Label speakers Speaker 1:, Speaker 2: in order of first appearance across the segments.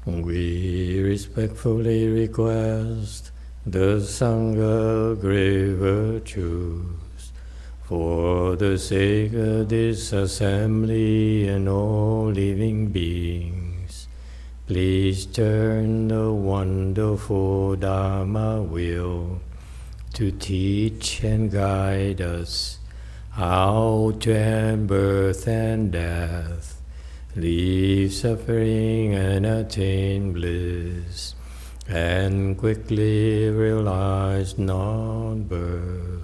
Speaker 1: We respectfully request the Sangha great virtues for the sake of this assembly and all living beings. Please turn the wonderful Dharma wheel to teach and guide us how to end birth and death, leave suffering and attain bliss, and quickly realize non-birth.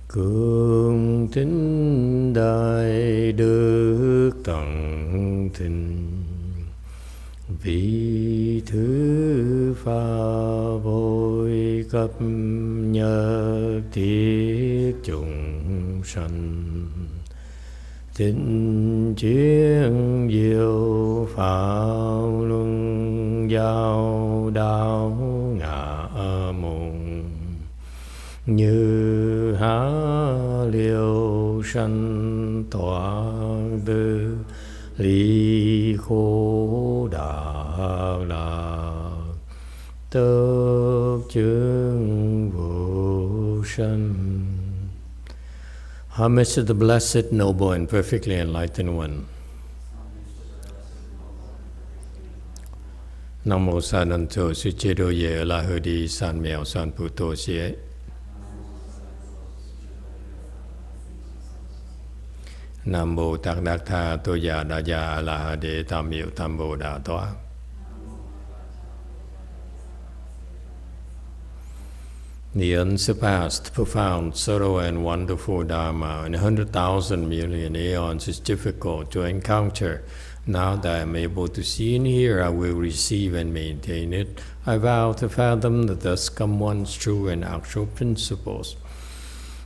Speaker 1: Cung tín đại đức tận tình, vị thứ pháp vội cập nhật thiết chúng sanh. Tinh chuyên diệu pháp luân giao đạo ngã mùng, như há liêu sanh thoát tư ly khổ đạo lạc, tốc chứng vô sanh. Homage to the Blessed, Noble, and Perfectly Enlightened One. Nam mô Sa Nan Tô Sư Chế Đô Ye La Hơ Đi San Mèo San Pu Tô Xie. Nam mô Tạc Đắc Tha Tô Già Đà Già La Hà Đế Tam Miệu Tam Bồ Đà Toa. The unsurpassed, profound, subtle, and wonderful Dharma in 100,000 million aeons is difficult to encounter. Now that I am able to see and hear, I will receive and maintain it. I vow to fathom the thus come one's true and actual principles.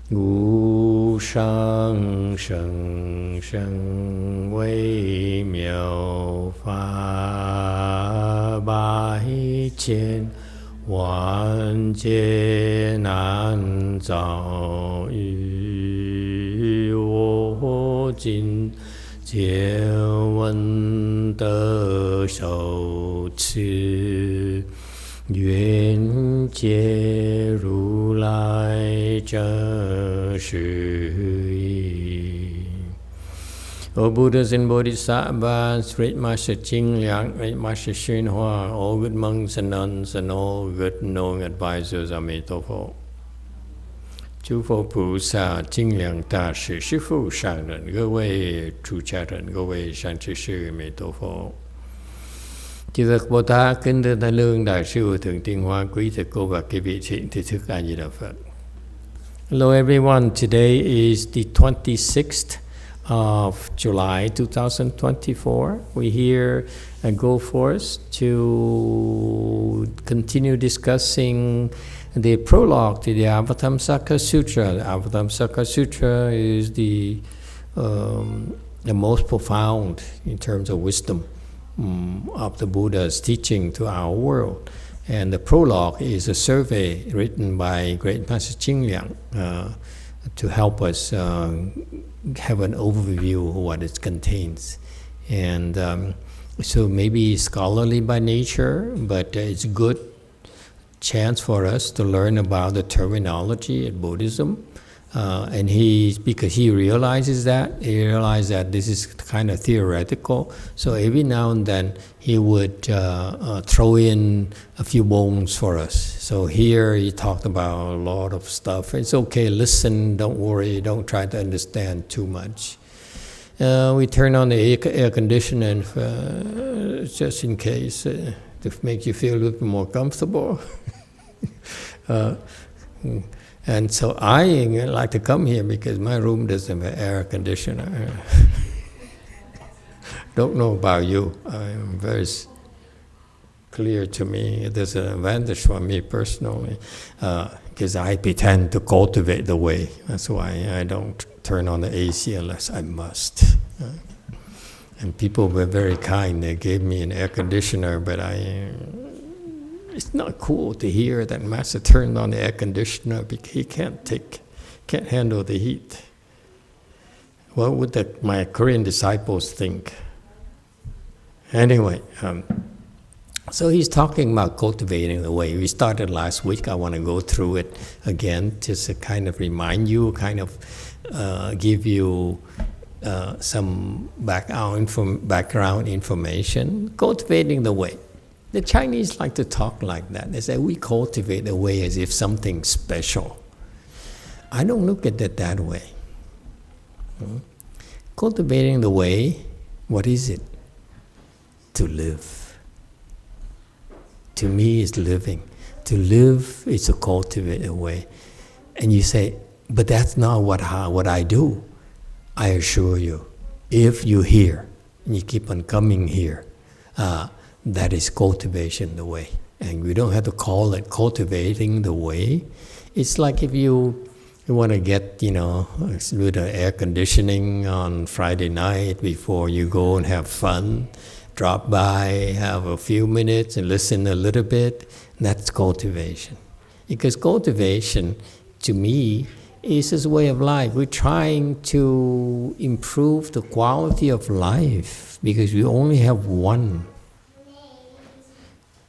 Speaker 1: Gu shang sheng sheng wei miao fa bai qian,万劫难遭遇，我今见闻得受持，愿解如来真实义。O Buddhas and Bodhisattvas, Great Master Jing Liang, Great Master YongHua, all good monks and nuns, and all good knowing advisors, Emitofuo. 诸佛菩萨、精良大师、师父上人、各位出家人、各位善知识、Emitofuo. Chư Phật Bồ Tát, kính thưa Thái Lương Đại sư Thượng Tiên Hoa, quý thầy cô và quý vị thiện tri thức A Di Đà Phật. Hello everyone, today is the 26th of July 2024. We're here and go forth to continue discussing the prologue to the Avatamsaka Sutra. The Avatamsaka Sutra is the most profound in terms of wisdom of the Buddha's teaching to our world. And the prologue is a survey written by Great Master Jing Liang to help us have an overview of what it contains. And so maybe scholarly by nature, but it's a good chance for us to learn about the terminology in Buddhism. And because he realizes that this is kind of theoretical, so every now and then he would throw in a few bones for us. So here he talked about a lot of stuff. It's okay, listen, don't worry, don't try to understand too much. We turn on the air conditioner just in case, to make you feel a little bit more comfortable. And so I like to come here because my room doesn't have an air conditioner. Don't know about you. I'm very clear to me. There's an advantage for me personally because I pretend to cultivate the way. That's why I don't turn on the AC unless I must. And people were very kind. They gave me an air conditioner, but it's not cool to hear that Master turned on the air conditioner because he can't handle the heat. What would my Korean disciples think? Anyway, so he's talking about cultivating the way. We started last week. I want to go through it again, just to kind of remind you, kind of give you some background information. Cultivating the way. The Chinese like to talk like that. They say we cultivate the way as if something special. I don't look at it that way. Cultivating the way, what is it? To live. To me, it's living. To live is to cultivate a way. And you say, but that's not what I do. I assure you, if you're here, and you keep on coming here, that is cultivation the way. And we don't have to call it cultivating the way. It's like if you want to get, do the air conditioning on Friday night before you go and have fun, drop by, have a few minutes and listen a little bit. That's cultivation. Because cultivation, to me, is this way of life. We're trying to improve the quality of life because we only have one.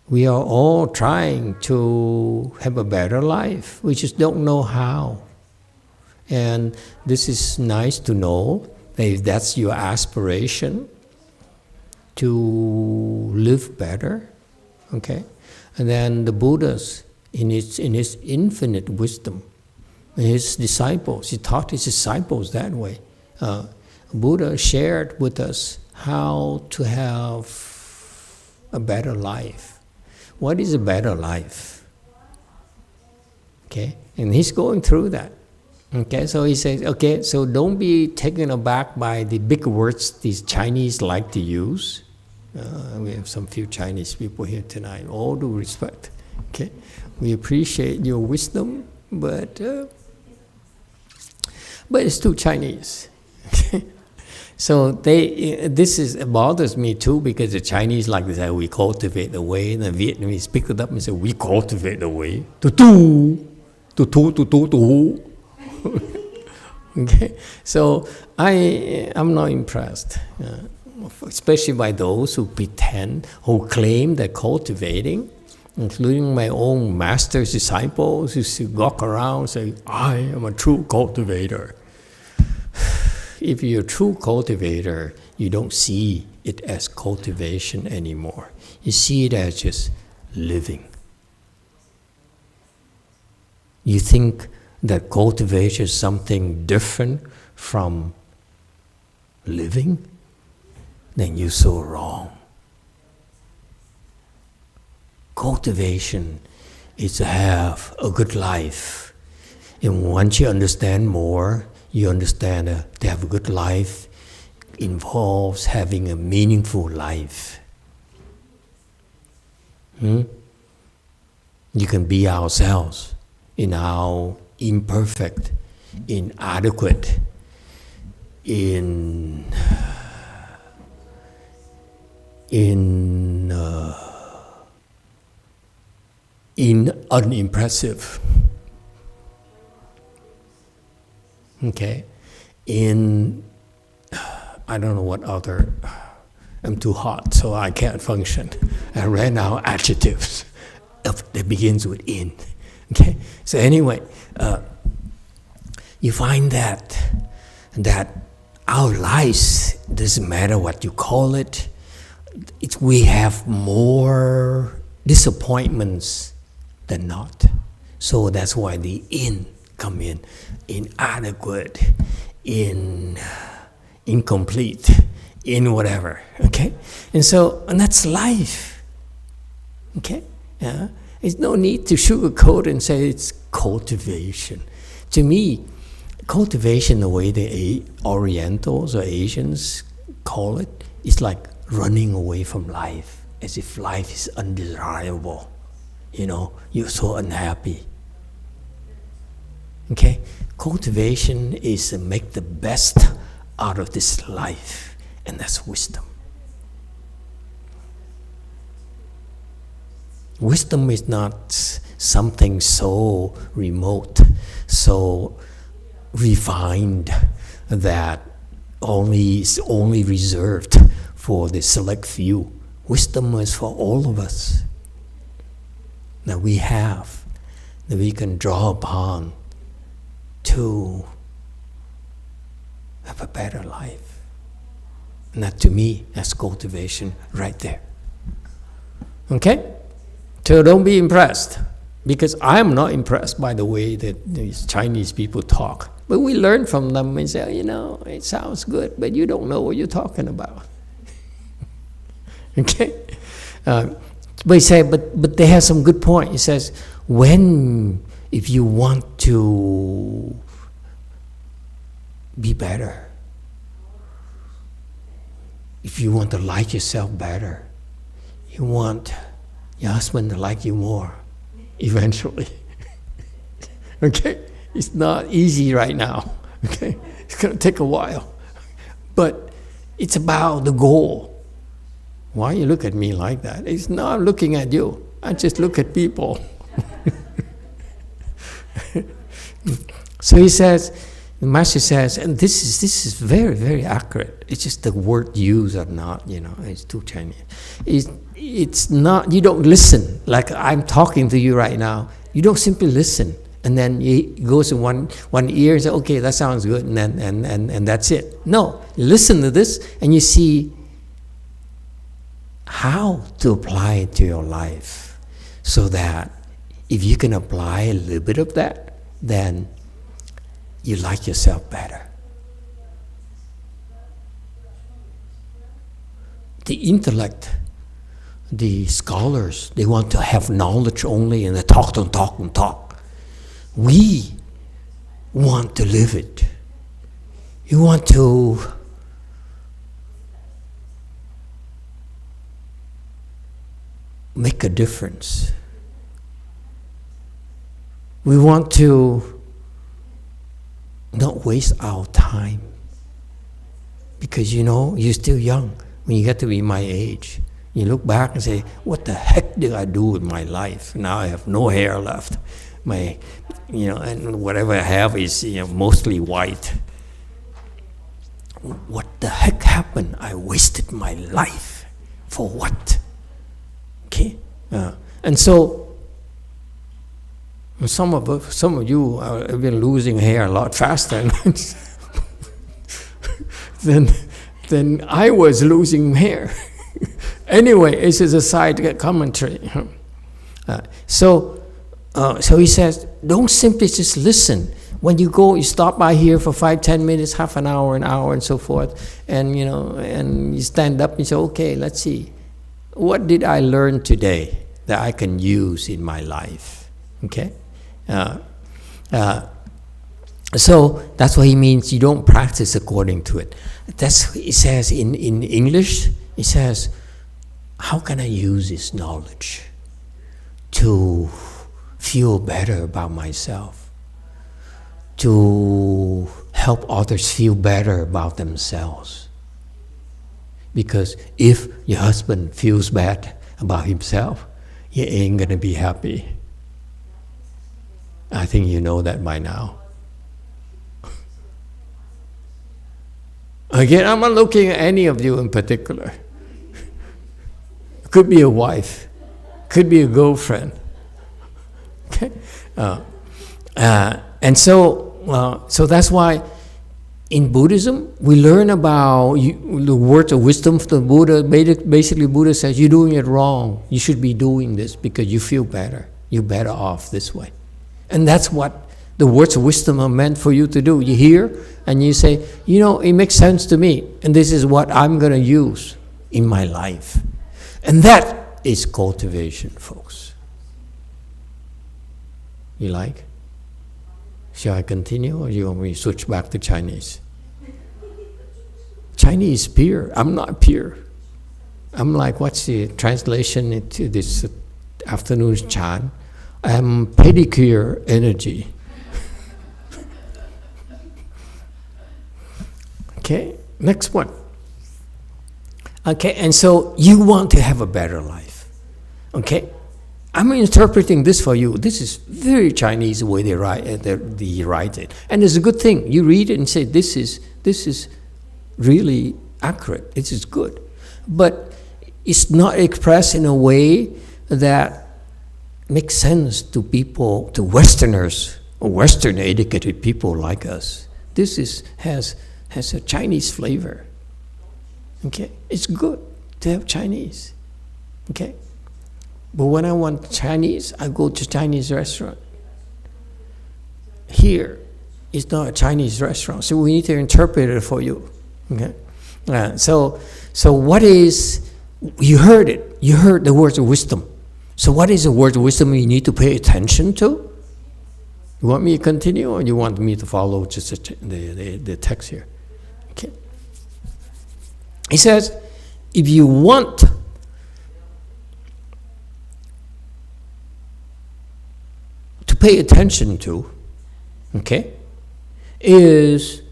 Speaker 1: We are all trying to have a better life. We just don't know how. And this is nice to know that if that's your aspiration, to live better, okay? And then the Buddha's, in his infinite wisdom, his disciples, he taught his disciples that way. Buddha shared with us how to have a better life. What is a better life? Okay, and he's going through that. Okay, so he says, okay, so don't be taken aback by the big words these Chinese like to use. We have some few Chinese people here tonight, all due respect. Okay, we appreciate your wisdom, but it's too Chinese. So this bothers me too, because the Chinese like to say we cultivate the way, and the Vietnamese pick it up and say we cultivate the way. Okay, so I'm not impressed, especially by those who pretend, who claim they're cultivating, including my own master's disciples who walk around saying, I am a true cultivator. If you're a true cultivator, you don't see it as cultivation anymore. You see it as just living. You think that cultivation is something different from living? Then you're so wrong. Cultivation is to have a good life. And once you understand more, you understand that to have a good life involves having a meaningful life. You can be ourselves in our imperfect, inadequate, unimpressive. Okay, I don't know what other, I'm too hot, so I can't function. I ran out of adjectives that begins with in. Okay, so anyway, you find that our lives, doesn't matter what you call it, we have more disappointments than not. So that's why the in come in. Inadequate, incomplete, in whatever, okay? And that's life, okay? There's no need to sugarcoat and say it's cultivation. To me, cultivation, the way the Orientals or Asians call it, is like running away from life, as if life is undesirable. You're so unhappy. Okay? Cultivation is to make the best out of this life, and that's wisdom. Wisdom is not something so remote, so refined that is only reserved for the select few. Wisdom is for all of us that we have, that we can draw upon to have a better life. And that to me, that's cultivation right there. Okay? So don't be impressed, because I'm not impressed by the way that these Chinese people talk. But we learn from them and say, it sounds good, but you don't know what you're talking about. Okay? But he said, but they have some good point. He says, if you want to be better, if you want to like yourself better, you want your husband to like you more, eventually. Okay? It's not easy right now. Okay? It's going to take a while. But it's about the goal. Why you look at me like that? It's not looking at you. I just look at people. So he says, the master says, and this is very, very accurate. It's just the word used are not, it's too Chinese. It's not, you don't listen. Like I'm talking to you right now. You don't simply listen. And then it goes in one ear and say, okay, that sounds good, and then and that's it. No, you listen to this and you see how to apply it to your life, so that if you can apply a little bit of that, then you like yourself better. The intellect, the scholars, they want to have knowledge only, and they talk and talk and talk. We want to live it. You want to make a difference. We want to not waste our time. Because you're still young. When you get to be my age, you look back and say, what the heck did I do with my life? Now I have no hair left. And whatever I have is mostly white. What the heck happened? I wasted my life. For what? Okay? And so, some of you have been losing hair a lot faster than I was losing hair. Anyway, this is a side commentary. So he says, don't simply just listen. When you go, you stop by here for 5-10 minutes, half an hour, and so forth, and and you stand up and say, okay, let's see, what did I learn today that I can use in my life? Okay, so that's what he means. You don't practice according to it. That's what he says in English. He says, how can I use this knowledge to feel better about myself, to help others feel better about themselves? Because if your husband feels bad about himself, he ain't gonna be happy. I think you know that by now. Again, I'm not looking at any of you in particular. Could be a wife, could be a girlfriend. Okay, and so that's why in Buddhism we learn about the words of wisdom from the Buddha. Basically, Buddha says you're doing it wrong. You should be doing this because you feel better. You're better off this way, and that's what the words of wisdom are meant for you to do. You hear and you say, it makes sense to me, and this is what I'm going to use in my life, and that is cultivation, folks. You like? Shall I continue, or you want me to switch back to Chinese? Chinese pure. I'm not pure. I'm like, what's the translation into this afternoon's chant? I'm pedicure energy. Okay, next one. Okay, and so you want to have a better life. Okay? I'm interpreting this for you. This is very Chinese the way they write it. And it's a good thing. You read it and say, this is really accurate. This is good. but it's not expressed in a way that makes sense to people, to Westerners, or Western educated people like us. This has a Chinese flavor. Okay, it's good to have Chinese. Okay, but when I want Chinese, I go to Chinese restaurant. Here, it's not a Chinese restaurant, so we need to interpret it for you. Okay, so what is? You heard it. You heard the words of wisdom. So what is the word of wisdom you need to pay attention to? You want me to continue, or you want me to follow just the text here? Okay. He says, if you want to pay attention to, okay, is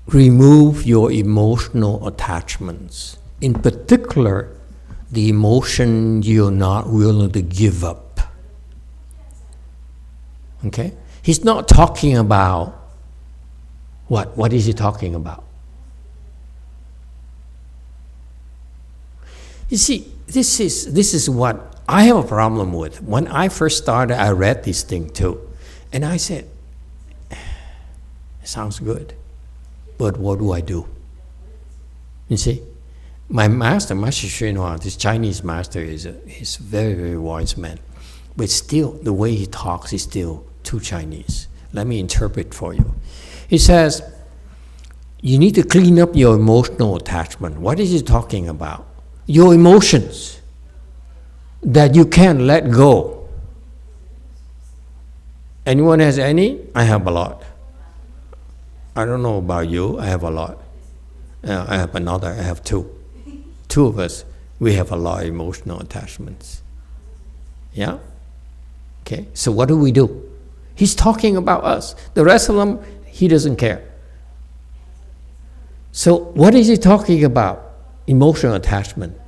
Speaker 1: remove your emotional attachments. In particular, the emotion you're not willing to give up. Okay? He's not talking about what? What is he talking about? You see, this is what I have a problem with. When I first started, I read this thing too. And I said, it sounds good, but what do I do? You see? My master, Master Xuanhua, this Chinese master, is a very, very wise man. But still, the way he talks is still too Chinese. Let me interpret for you. He says, you need to clean up your emotional attachment. What is he talking about? Your emotions that you can't let go. Anyone has any? I have a lot. I don't know about you, I have a lot. I have another, I have two. Two of us, we have a lot of emotional attachments. Yeah? Okay, so what do? He's talking about us. The rest of them, he doesn't care. So what is he talking about? Emotional attachment.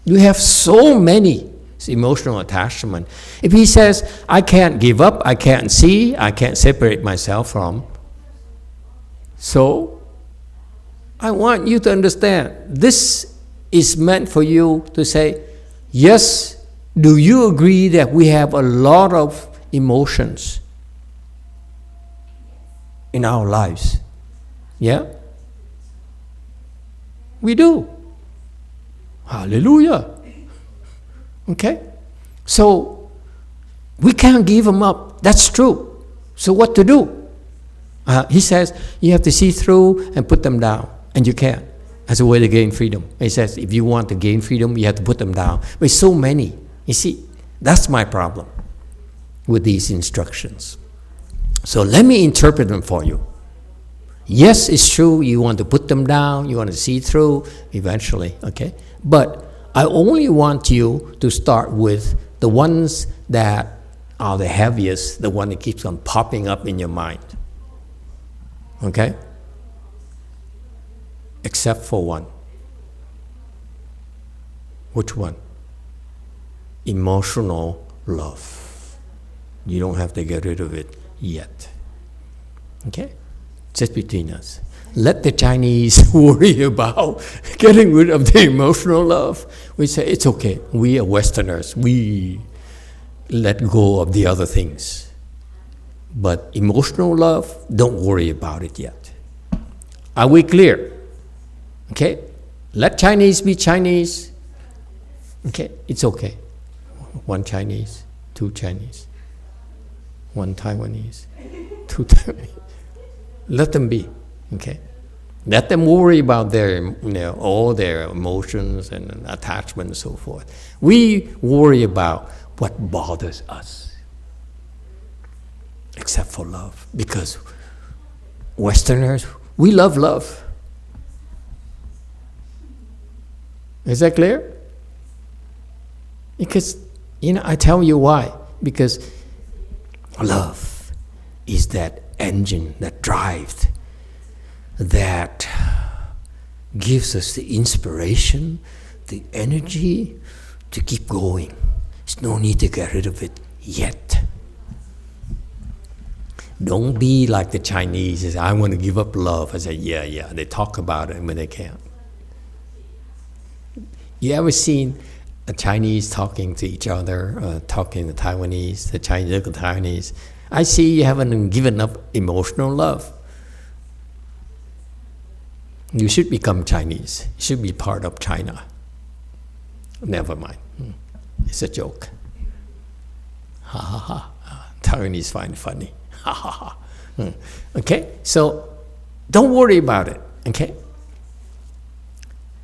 Speaker 1: You have so many emotional attachment. If he says, I can't give up, I can't see, I can't separate myself from, so I want you to understand, this is meant for you to say, yes, do you agree that we have a lot of emotions in our lives? Yeah? We do. Hallelujah. Okay? So, we can't give them up. That's true. So what to do? He says, you have to see through and put them down. And you can't, as a way to gain freedom. He says, if you want to gain freedom, you have to put them down. But so many. You see, that's my problem with these instructions. So let me interpret them for you. Yes, it's true, you want to put them down, you want to see through eventually, okay? But I only want you to start with the ones that are the heaviest, the one that keeps on popping up in your mind. Okay? Except for one. Which one? Emotional love. You don't have to get rid of it yet. Okay? Just between us. Let the Chinese worry about getting rid of the emotional love. We say, it's okay. We are Westerners. We let go of the other things. But emotional love, don't worry about it yet. Are we clear? Okay? Let Chinese be Chinese. Okay? It's okay. One Chinese, two Chinese. One Taiwanese, two Taiwanese. Let them be. Okay? Let them worry about their, all their emotions and attachment and so forth. We worry about what bothers us. Except for love. Because Westerners, we love love. Is that clear? Because, I tell you why. Because love is that engine, that drive, that gives us the inspiration, the energy to keep going. There's no need to get rid of it yet. Don't be like the Chinese. I want to give up love. I say, yeah, they talk about it when they can't. You ever seen a Chinese talking to each other, talking to Taiwanese, the Chinese look at Taiwanese? I see you haven't given up emotional love. You should become Chinese. You should be part of China. Never mind. It's a joke. Ha ha ha. Taiwanese find it funny. Ha ha ha. Okay? So don't worry about it. Okay?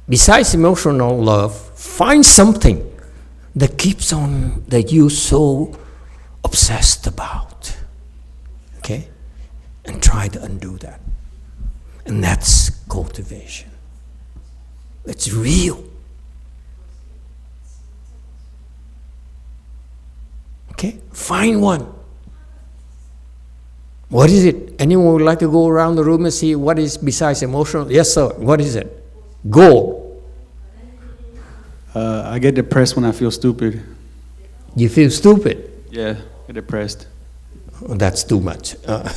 Speaker 1: Besides emotional love, find something that keeps on, that you're so obsessed about. Okay? And try to undo that. And that's cultivation. It's real. Okay? Find one. What is it? Anyone would like to go around the room and see what is besides emotional? Yes, sir. What is it? Go.
Speaker 2: I get depressed when I feel stupid.
Speaker 1: You feel stupid?
Speaker 2: Yeah, I get depressed.
Speaker 1: Oh, that's too much. And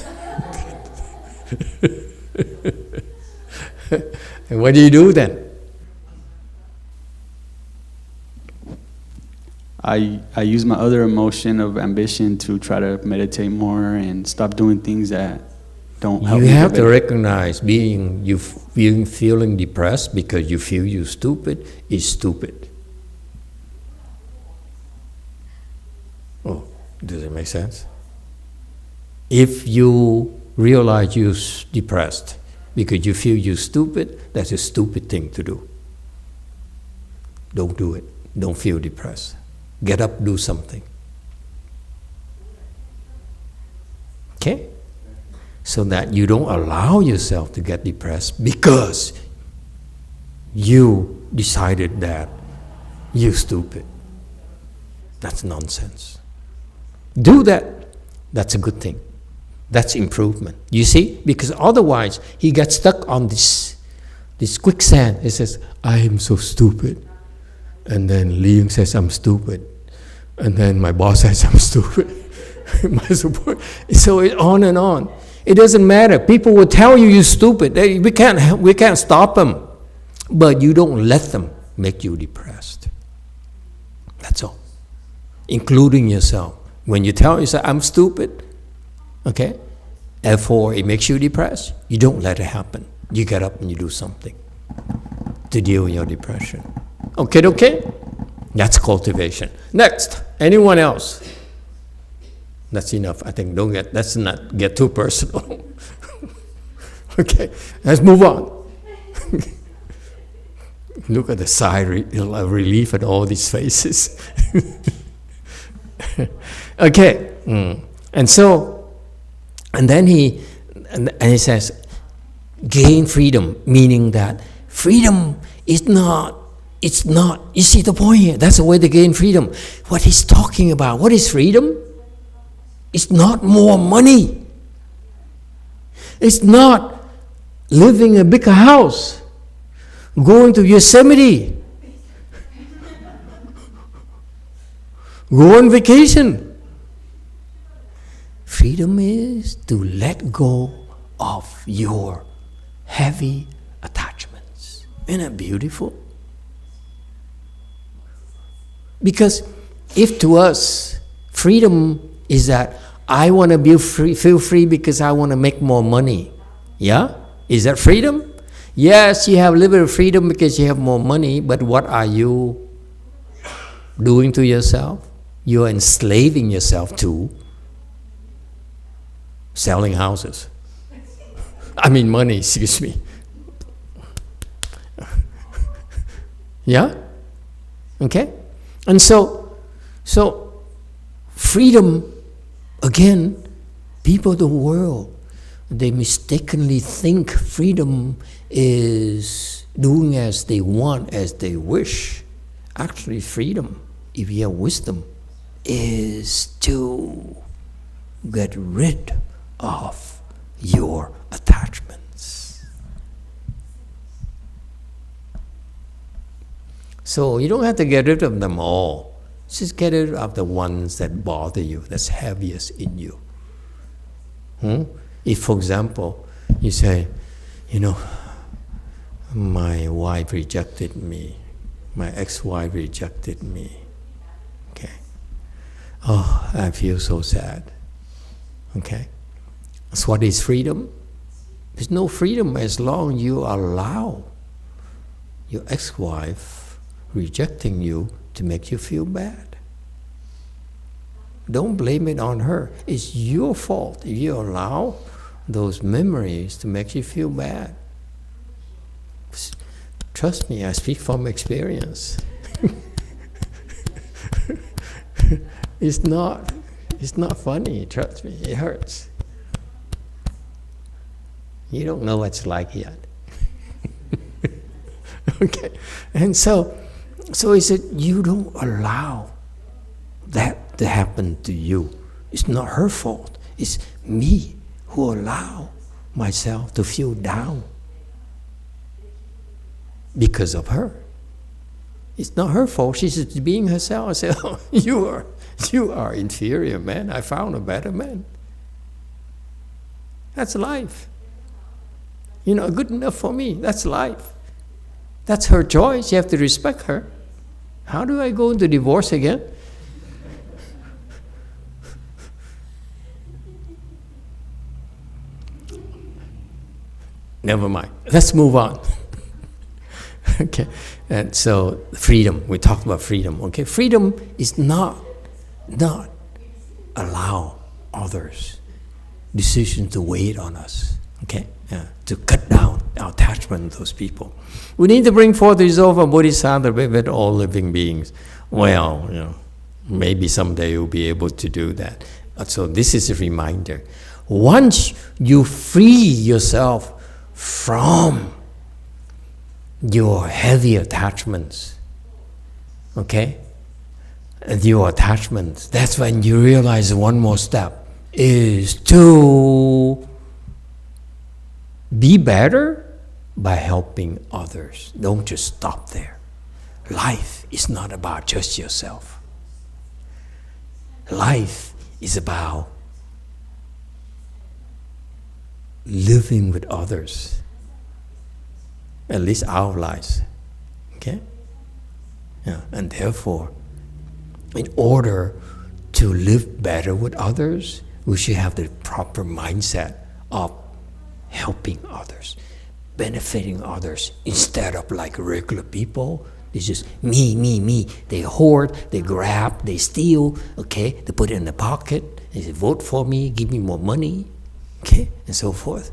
Speaker 1: what do you do then?
Speaker 2: I use my other emotion of ambition to try to meditate more and stop doing things that don't help me.
Speaker 1: You have to recognize feeling depressed because you feel you're stupid is stupid. Oh, does it make sense? If you realize you're depressed because you feel you're stupid, that's a stupid thing to do. Don't do it. Don't feel depressed. Get up, do something. Okay? So that you don't allow yourself to get depressed because you decided that you're stupid. That's nonsense. Do that. That's a good thing. That's improvement. You see? Because otherwise, he gets stuck on this quicksand. He says, I am so stupid. And then Liang says, I'm stupid. And then my boss says, I'm stupid. My support. So it's on and on. It doesn't matter. People will tell you you're stupid. We can't stop them. But you don't let them make you depressed. That's all. Including yourself. When you tell yourself, I'm stupid, okay? Therefore, it makes you depressed. You don't let it happen. You get up and you do something to deal with your depression. Okay? That's cultivation. Next, anyone else? That's enough. I think let's not get too personal. Okay, let's move on. Look at the sigh of relief at all these faces. Okay, and then he says, gain freedom, meaning that freedom is not, it's not, you see the point here, that's the way to gain freedom. What he's talking about, what is freedom? It's not more money. It's not living in a bigger house, going to Yosemite, go on vacation. Freedom is to let go of your heavy attachments. Isn't that beautiful? Because if to us, freedom is that I want to feel free because I want to make more money. Yeah? Is that freedom? Yes, you have a little bit of freedom because you have more money, but what are you doing to yourself? You're enslaving yourself to selling houses. I mean money, excuse me. Yeah? Okay? And so freedom, again, people of the world, they mistakenly think freedom is doing as they want, as they wish. Actually, freedom, if you have wisdom, is to get rid of your attachments. So you don't have to get rid of them all. Just get rid of the ones that bother you, that's heaviest in you. If, for example, you say, my wife rejected me, My ex-wife rejected me. Okay. Oh, I feel so sad. Okay. So what is freedom? There's no freedom as long as you allow your ex-wife rejecting you to make you feel bad. Don't blame it on her. It's your fault if you allow those memories to make you feel bad. Trust me, I speak from experience. It's not funny, trust me, it hurts. You don't know what it's like yet. Okay, and so he said, you don't allow that to happen to you. It's not her fault. It's me who allow myself to feel down because of her. It's not her fault. She's just being herself. I said, oh, you are inferior, man. I found a better man. That's life. You're not good enough for me. That's life. That's her choice. You have to respect her. How do I go into divorce again? Never mind. Let's move on. Okay. And so freedom. We talked about freedom. Okay. Freedom is not allow others' decisions to weigh on us. Okay. To cut down our attachment to those people. We need to bring forth the resolve of bodhisattva with all living beings. Well, maybe someday you'll be able to do that. So this is a reminder. Once you free yourself from your heavy attachments, okay? And your attachments, that's when you realize one more step is to be better by helping others. Don't just stop there. Life is not about just yourself. Life is about living with others. At least our lives. Okay? Yeah. And therefore, in order to live better with others, we should have the proper mindset of helping others, benefiting others, instead of like regular people. It's just me. They hoard, they grab, they steal, okay? They put it in the pocket, they say, vote for me, give me more money, okay? And so forth.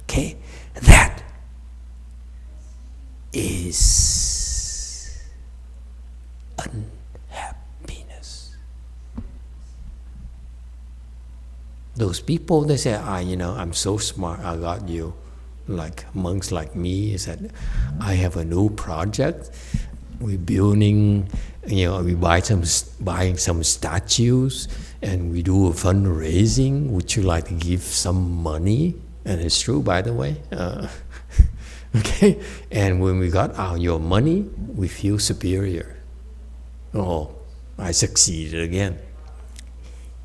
Speaker 1: Okay? That is unhappiness. Those people, they say, I'm so smart, I got you. Like monks like me, said, I have a new project. We're building, buying some statues, and we do a fundraising. Would you like to give some money? And it's true, by the way. Okay, and when we got your money, we feel superior. Oh, I succeeded again.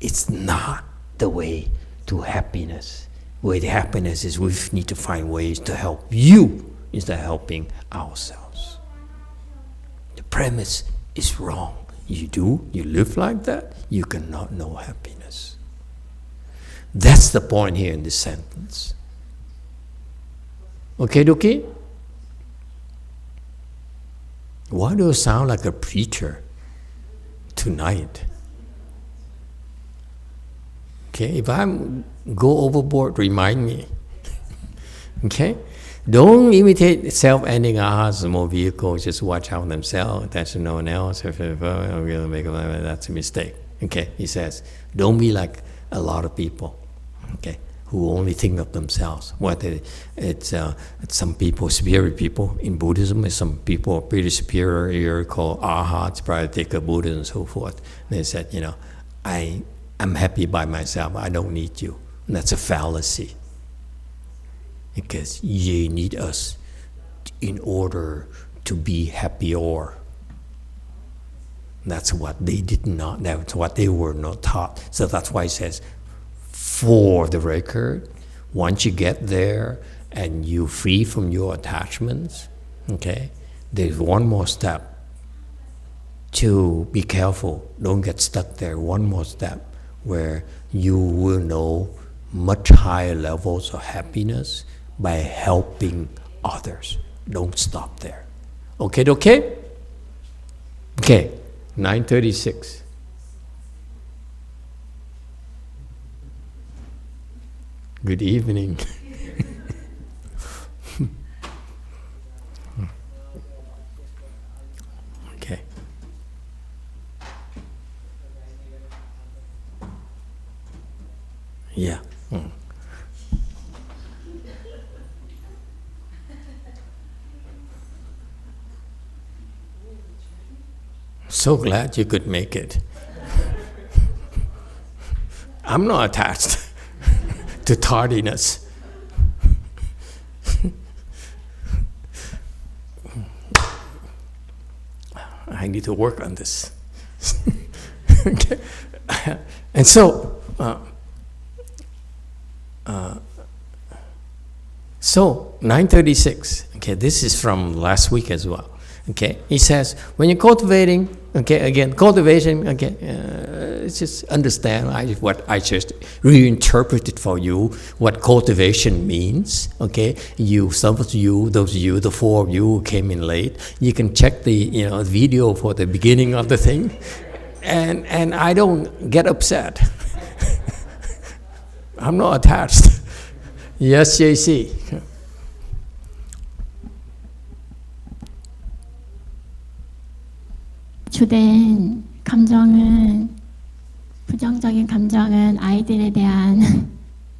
Speaker 1: It's not the way to happiness. The way to happiness is we need to find ways to help you instead of helping ourselves. The premise is wrong. You live like that, you cannot know happiness. That's the point here in this sentence. Okay, Doki? Why do you sound like a preacher tonight? Okay, if I go overboard, remind me. Okay? Don't imitate self-ending ahas more vehicles, just watch out themselves, attention to no one else. That's a mistake. Okay, he says, don't be like a lot of people, okay, who only think of themselves. It's some people, superior people in Buddhism, some people pretty superior called arhats, Pratyeka Buddhas and so forth. They said, I'm happy by myself, I don't need you. And that's a fallacy. Because ye need us in order to be happier. That's what they did not, that's what they were not taught. So that's why it says, for the record, once you get there and you free from your attachments, okay, there's one more step to be careful. Don't get stuck there. One more step where you will know much higher levels of happiness by helping others. Don't stop there. Okay, okay? Okay, 9:36. Good evening. Okay. Yeah. So glad you could make it. I'm not attached to tardiness. I need to work on this. Okay. And so, so 9:36. Okay, this is from last week as well. Okay, he says when you're cultivating. Okay, again, cultivation. Okay, just understand. I just reinterpreted for you what cultivation means. Okay, some of you, those of you, the four of you who came in late, you can check the video for the beginning of the thing, and I don't get upset. I'm not attached. Yes, JC.
Speaker 3: 주된 감정은 부정적인 감정은 아이들에 대한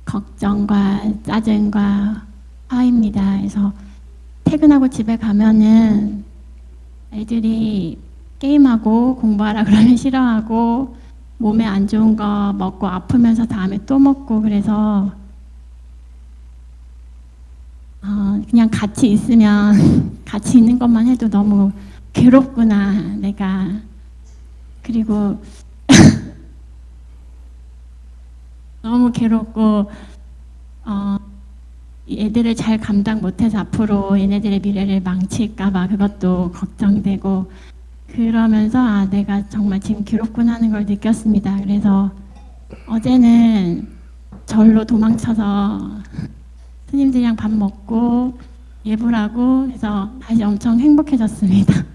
Speaker 3: 걱정과 짜증과 화입니다. 그래서 퇴근하고 집에 가면은 애들이 게임하고 공부하라 그러면 싫어하고 몸에 안 좋은 거 먹고 아프면서 다음에 또 먹고 그래서 그냥 같이 있으면 같이 있는 것만 해도 너무 괴롭구나 내가. 그리고 너무 괴롭고 얘들을 잘 감당 못해서 앞으로 얘네들의 미래를 망칠까봐 그것도 걱정되고 그러면서 내가 정말 지금 괴롭구나 하는 걸 느꼈습니다. 그래서 어제는 절로 도망쳐서 스님들이랑 밥 먹고 예불하고 해서 다시 엄청 행복해졌습니다.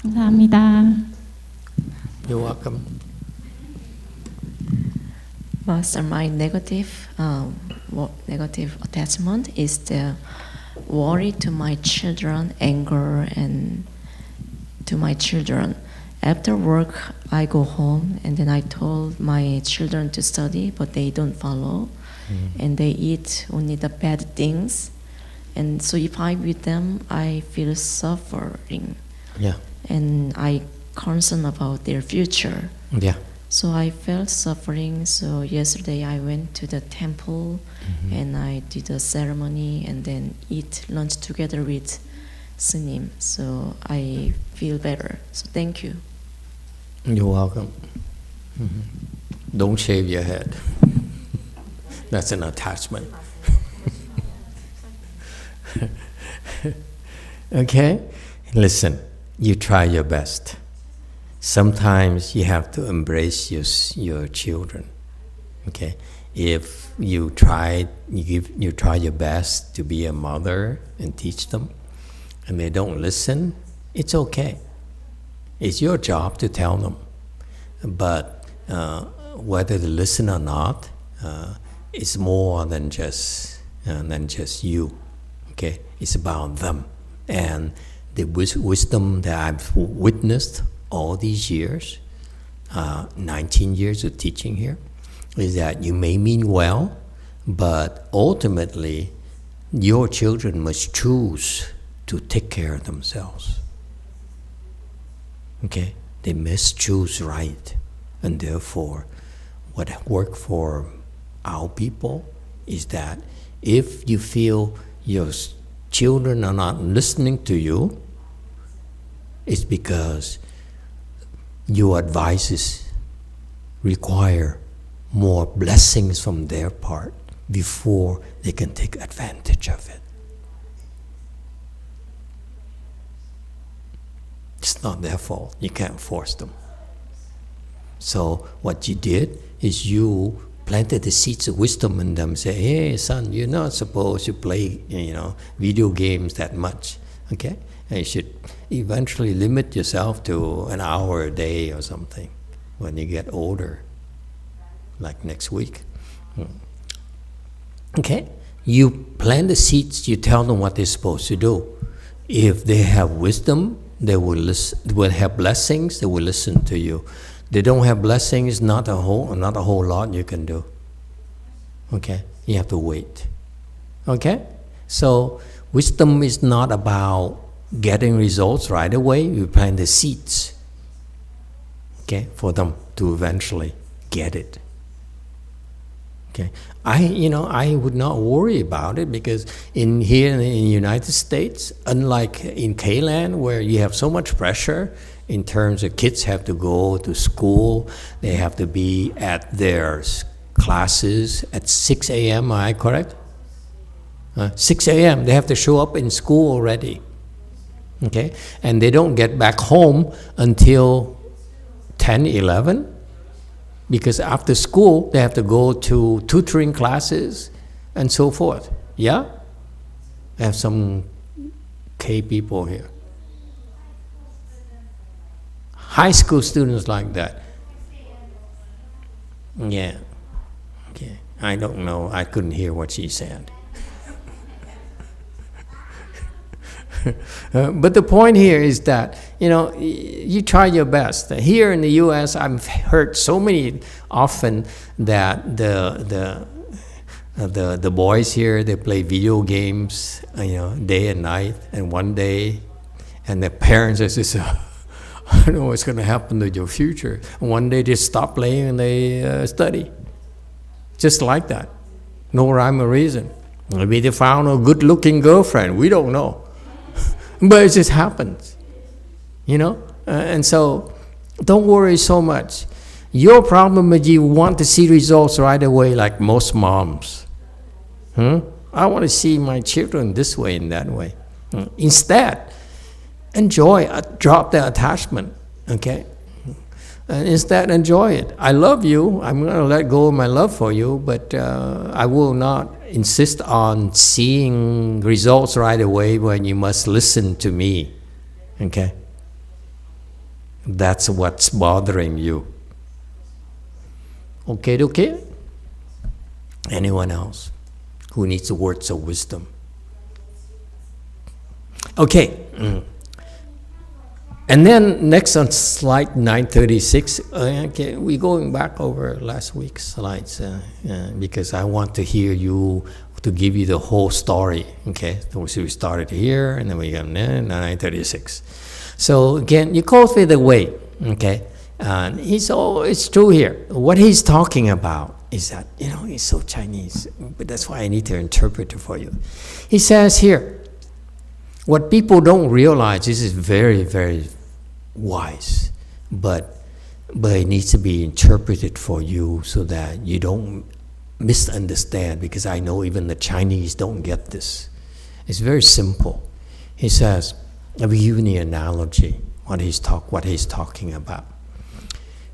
Speaker 3: 감사합니다.
Speaker 1: You're welcome.
Speaker 4: Master, my negative attachment is the worry to my children, anger, and to my children. After work, I go home and then I told my children to study, but they don't follow, and they eat only the bad things. And so if I'm with them, I feel suffering.
Speaker 1: Yeah.
Speaker 4: And I concern about their future.
Speaker 1: Yeah.
Speaker 4: So I felt suffering. So yesterday I went to the temple and I did a ceremony and then eat lunch together with Snim. So I feel better. So thank you.
Speaker 1: You're welcome. Don't shave your head. That's an attachment. Okay? Listen, you try your best. Sometimes you have to embrace your children. Okay? If you try your best to be a mother and teach them, and they don't listen, it's okay. It's your job to tell them. But whether they listen or not, it's more than just you. Okay, it's about them. And the wisdom that I've witnessed all these years, 19 years of teaching here, is that you may mean well, but ultimately your children must choose to take care of themselves. Okay, they must choose right. And therefore, what works for our people is that if you feel your children are not listening to you, it's because your advices require more blessings from their part before they can take advantage of it. It's not their fault. You can't force them. So what you did is you planted the seeds of wisdom in them. Say, hey, son, you're not supposed to play, video games that much. Okay? And you should eventually limit yourself to an hour a day or something when you get older, like next week. Okay? You plant the seeds, you tell them what they're supposed to do. If they have wisdom, they will have blessings, they will listen to you. They don't have blessings, not a whole lot you can do. Okay? You have to wait. Okay? So wisdom is not about getting results right away. You plant the seeds, okay, for them to eventually get it. Okay, I would not worry about it because here in the United States, unlike in K-land where you have so much pressure in terms of kids have to go to school, they have to be at their classes at 6 a.m., am I correct? 6 a.m., they have to show up in school already. Okay, and they don't get back home until 10, 11, because after school they have to go to tutoring classes and so forth. Yeah? I have some K people here. High school students like that. Yeah. Okay. I don't know. I couldn't hear what she said. But the point here is that, you try your best. Here in the U.S., I've heard so many often that the boys here, they play video games, day and night, and one day, and the parents just I don't know what's going to happen to your future. One day they stop playing and they study. Just like that. No rhyme or reason. Maybe they found a good-looking girlfriend. We don't know. But it just happens, and so don't worry so much. Your problem is you want to see results right away like most moms. I want to see my children this way and that way. Instead, enjoy, drop the attachment, okay? And instead, enjoy it. I love you. I'm going to let go of my love for you, but I will not insist on seeing results right away when you must listen to me. Okay? That's what's bothering you. Okay? Anyone else who needs words of wisdom? Okay. And then next on slide 936, okay, we're going back over last week's slides because I want to hear you, to give you the whole story, okay? So we started here, and then we got 936. So again, you cultivate the way, okay? And it's true here. What he's talking about is that, he's so Chinese, but that's why I need to interpret it for you. He says here, what people don't realize, this is very, very wise, but it needs to be interpreted for you so that you don't misunderstand, because I know even the Chinese don't get this. It's very simple. He says, I'll give you an analogy, what he's talking about.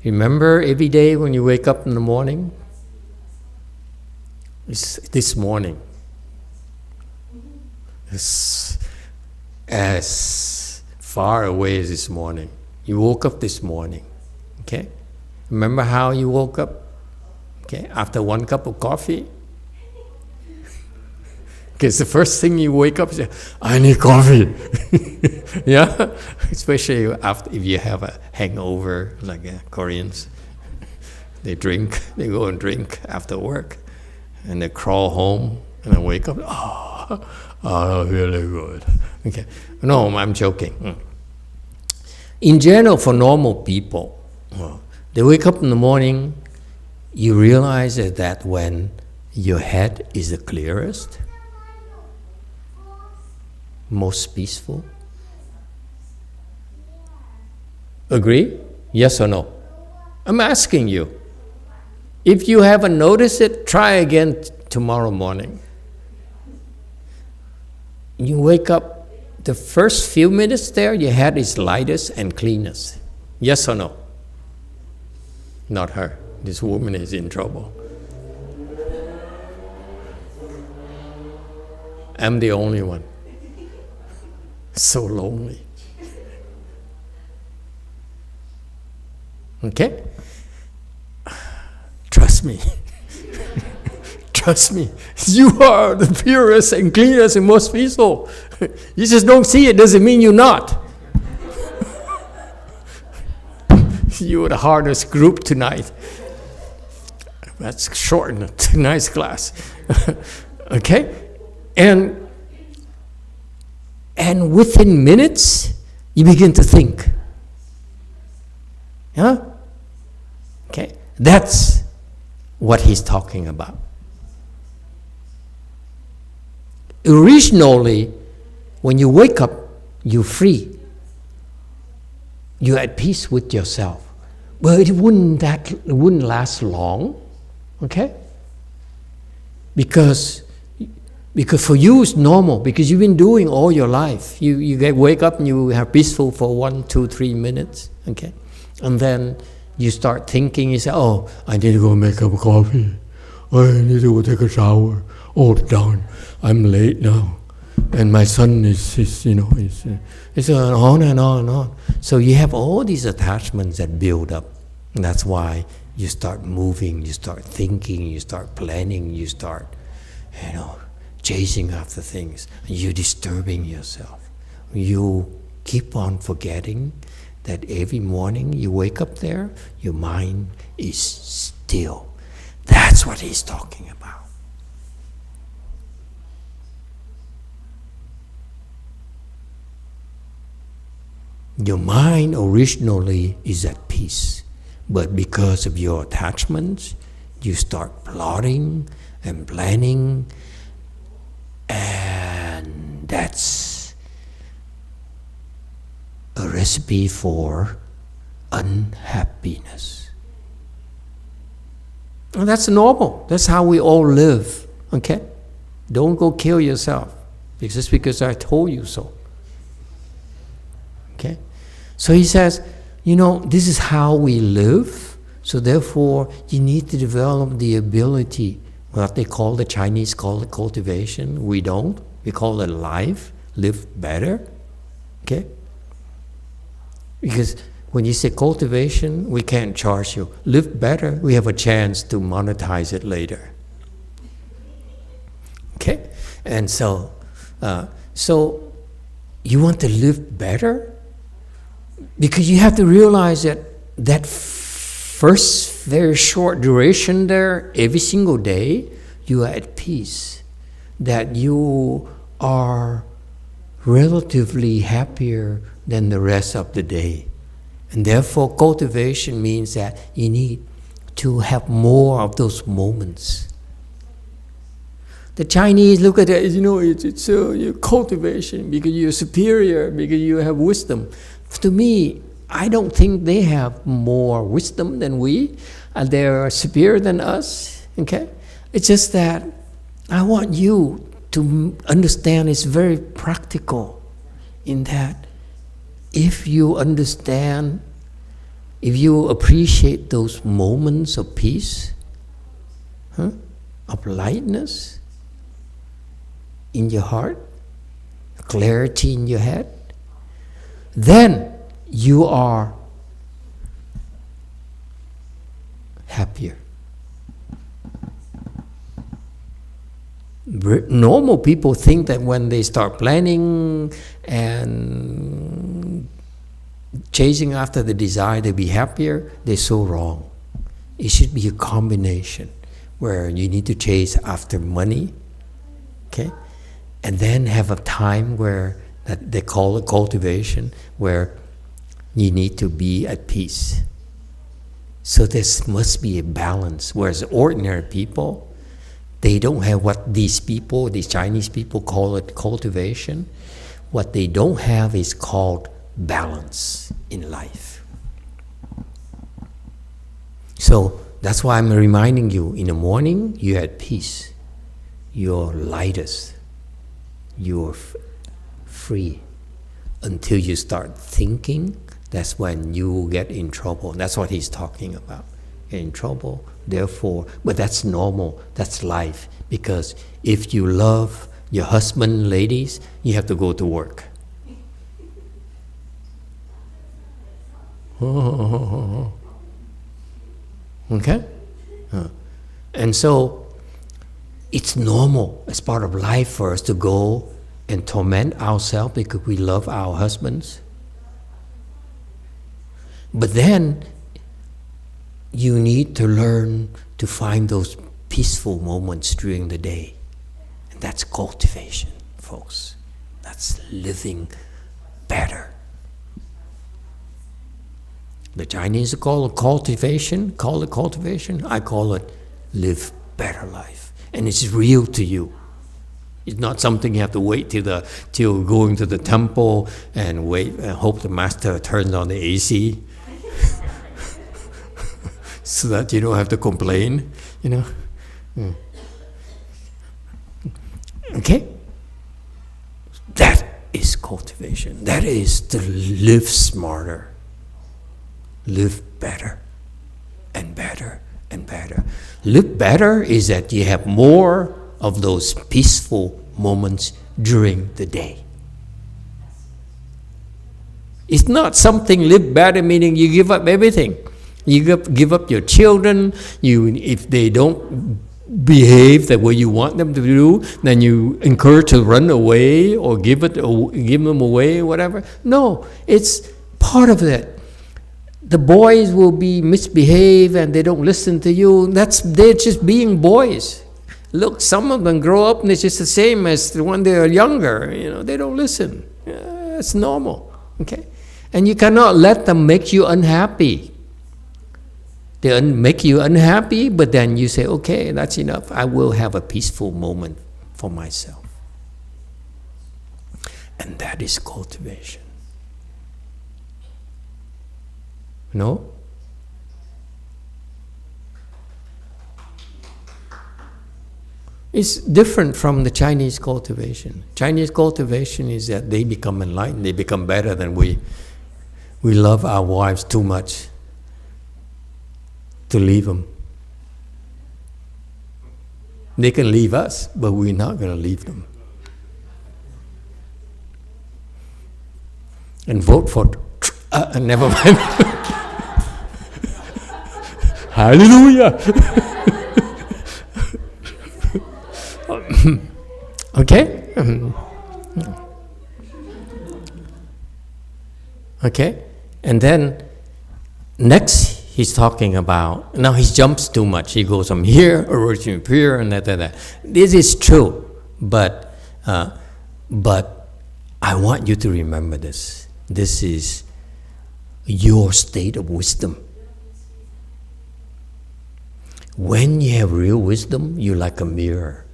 Speaker 1: Remember every day when you wake up in the morning? It's this morning. It's as far away as this morning. You woke up this morning, okay? Remember how you woke up? Okay, after one cup of coffee? Because the first thing you wake up is, I need coffee. Yeah? Especially if you have a hangover, like Koreans. They go and drink after work. And they crawl home and then wake up, really good. Okay. No, I'm joking. In general, for normal people, they wake up in the morning, you realize that when your head is the clearest, most peaceful. Agree? Yes or no? I'm asking you. If you haven't noticed it, try again tomorrow morning. You wake up the first few minutes there, your head is lightest and cleanest. Yes or no? Not her. This woman is in trouble. I'm the only one. So lonely. Okay? Trust me. Trust me. You are the purest and cleanest and most peaceful. You just don't see it, doesn't mean you're not. You are the hardest group tonight. That's short tonight's class. Okay? And within minutes, you begin to think. Huh? Okay? That's what he's talking about. Originally, when you wake up, you're free. You're at peace with yourself. Well, it wouldn't last long, okay? Because for you it's normal, because you've been doing all your life. You wake up and you are peaceful for 1, 2, 3 minutes, okay? And then you start thinking, you say, oh, I need to go make up coffee. I need to go take a shower. Oh, darn, I'm late now. And my son is it's on and on and on. So you have all these attachments that build up. And that's why you start moving, you start thinking, you start planning, you start, chasing after things. You're disturbing yourself. You keep on forgetting that every morning you wake up there, your mind is still. That's what he's talking about. Your mind originally is at peace, but because of your attachments, you start plotting and planning, and that's a recipe for unhappiness. And that's normal. That's how we all live, okay? Don't go kill yourself just because I told you so. Okay? So he says, this is how we live, so therefore you need to develop the ability, what they call, the Chinese call it cultivation. We don't. We call it live better. Okay? Because when you say cultivation, we can't charge you. Live better, we have a chance to monetize it later. Okay? And so you want to live better? Because you have to realize that first very short duration there, every single day, you are at peace. That you are relatively happier than the rest of the day. And therefore, cultivation means that you need to have more of those moments. The Chinese look at it, it's your cultivation because you're superior, because you have wisdom. To me, I don't think they have more wisdom than we. They're superior than us, okay? It's just that I want you to understand it's very practical in that if you understand, if you appreciate those moments of peace, of lightness in your heart, clarity in your head, then you are happier. Normal people think that when they start planning and chasing after the desire to be happier, they're so wrong. It should be a combination where you need to chase after money, okay? And then have a time where that they call it cultivation, where you need to be at peace. So there must be a balance. Whereas ordinary people, they don't have what these Chinese people call it cultivation. What they don't have is called balance in life. So that's why I'm reminding you, in the morning, you're at peace. You're lightest. You're free. until you start thinking, that's when you get in trouble. That's what he's talking about. Get in trouble. Therefore, but that's normal. That's life. Because if you love your husband, ladies, you have to go to work. Okay? And so, it's normal. It's part of life for us to go and torment ourselves because we love our husbands. But then, you need to learn to find those peaceful moments during the day. And that's cultivation, folks. That's living better. The Chinese call it cultivation. I call it live better life. And it's real to you. It's not something you have to wait till going to the temple and wait and hope the master turns on the AC so that you don't have to complain, you know. Okay? That is cultivation. That is to live smarter, live better and better and better. Live better is that you have more of those peaceful moments during the day. It's not something live better meaning you give up everything. You give up your children. If they don't behave the way you want them to do, then you encourage to run away or give them away, whatever. No, it's part of it. The boys will be misbehave and they don't listen to you. They're just being boys. Look, some of them grow up and it's just the same as when they are younger. You know, they don't listen. It's normal. Okay, and you cannot let them make you unhappy. They make you unhappy, but then you say, okay, that's enough. I will have a peaceful moment for myself. And that is cultivation. No? It's different from the Chinese cultivation. Chinese cultivation is that they become enlightened, they become better than we. We love our wives too much to leave them. They can leave us, but we're not going to leave them. And vote for never mind. Hallelujah. Okay? Okay? And then next he's talking about, now he jumps too much. He goes from here, origin of here, and that. This is true, but I want you to remember this. This is your state of wisdom. When you have real wisdom, you're like a mirror.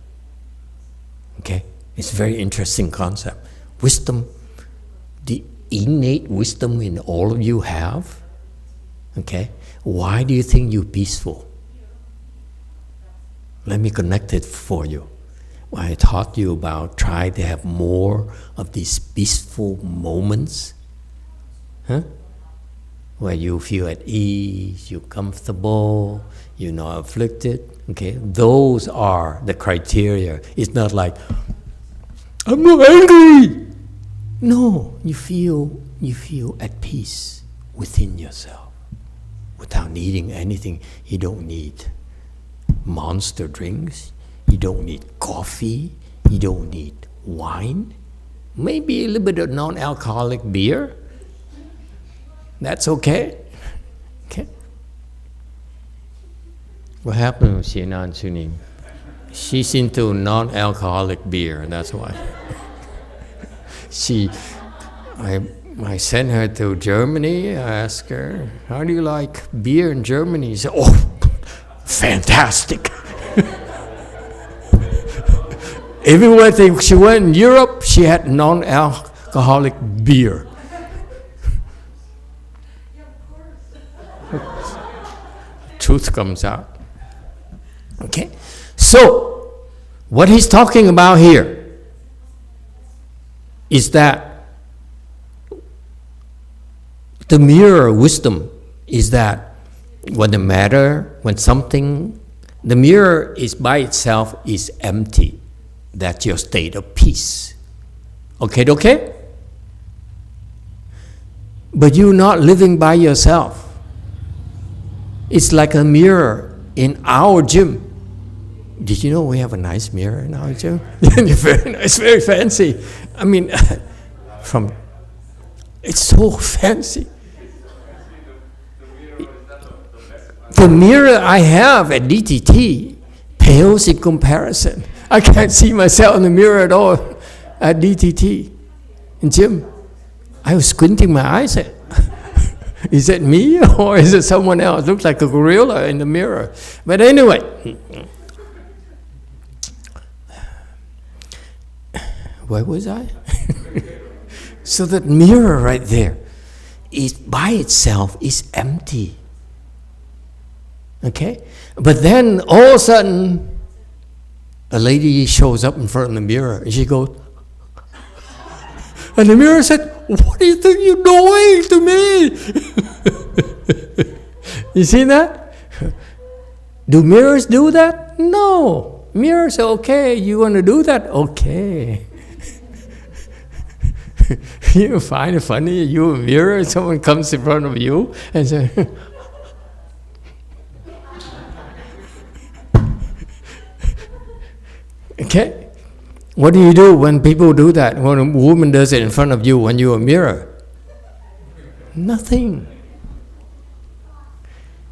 Speaker 1: Okay? It's a very interesting concept. Wisdom, the innate wisdom in all of you have, okay? Why do you think you're peaceful? Let me connect it for you. When I taught you about try to have more of these peaceful moments, where you feel at ease, you're comfortable, you're not afflicted. Okay, those are the criteria. It's not like I'm not angry. No, you feel at peace within yourself, without needing anything. You don't need monster drinks. You don't need coffee. You don't need wine. Maybe a little bit of non-alcoholic beer. That's okay. Okay. What happened with Xianan Suning? She's into non-alcoholic beer, that's why. I sent her to Germany. I asked her, how do you like beer in Germany? She said, oh, fantastic. Everywhere she went in Europe, she had non-alcoholic beer. Truth comes out. Okay? So, what he's talking about here is that The mirror wisdom is that when the matter, when something, the mirror is by itself is empty. That's your state of peace. Okay? But you're not living by yourself. It's like a mirror in our gym. Did you know we have a nice mirror in our gym? Very nice, very fancy. I mean, it's so fancy. The mirror I have at DTT pales in comparison. I can't see myself in the mirror at all at DTT in gym. I was squinting my eyes at. Is it me or is it someone else? Looks like a gorilla in the mirror. But anyway, where was I? So that mirror right there is by itself is empty. Okay? But then all of a sudden a lady shows up in front of the mirror and she goes, and the mirror said, "What do you think you're doing to me?" You see that? Do mirrors do that? No. Mirrors say, "Okay, you want to do that? Okay." You find it funny, you a mirror, someone comes in front of you and says, okay? What do you do when people do that? When a woman does it in front of you when you're a mirror? Nothing.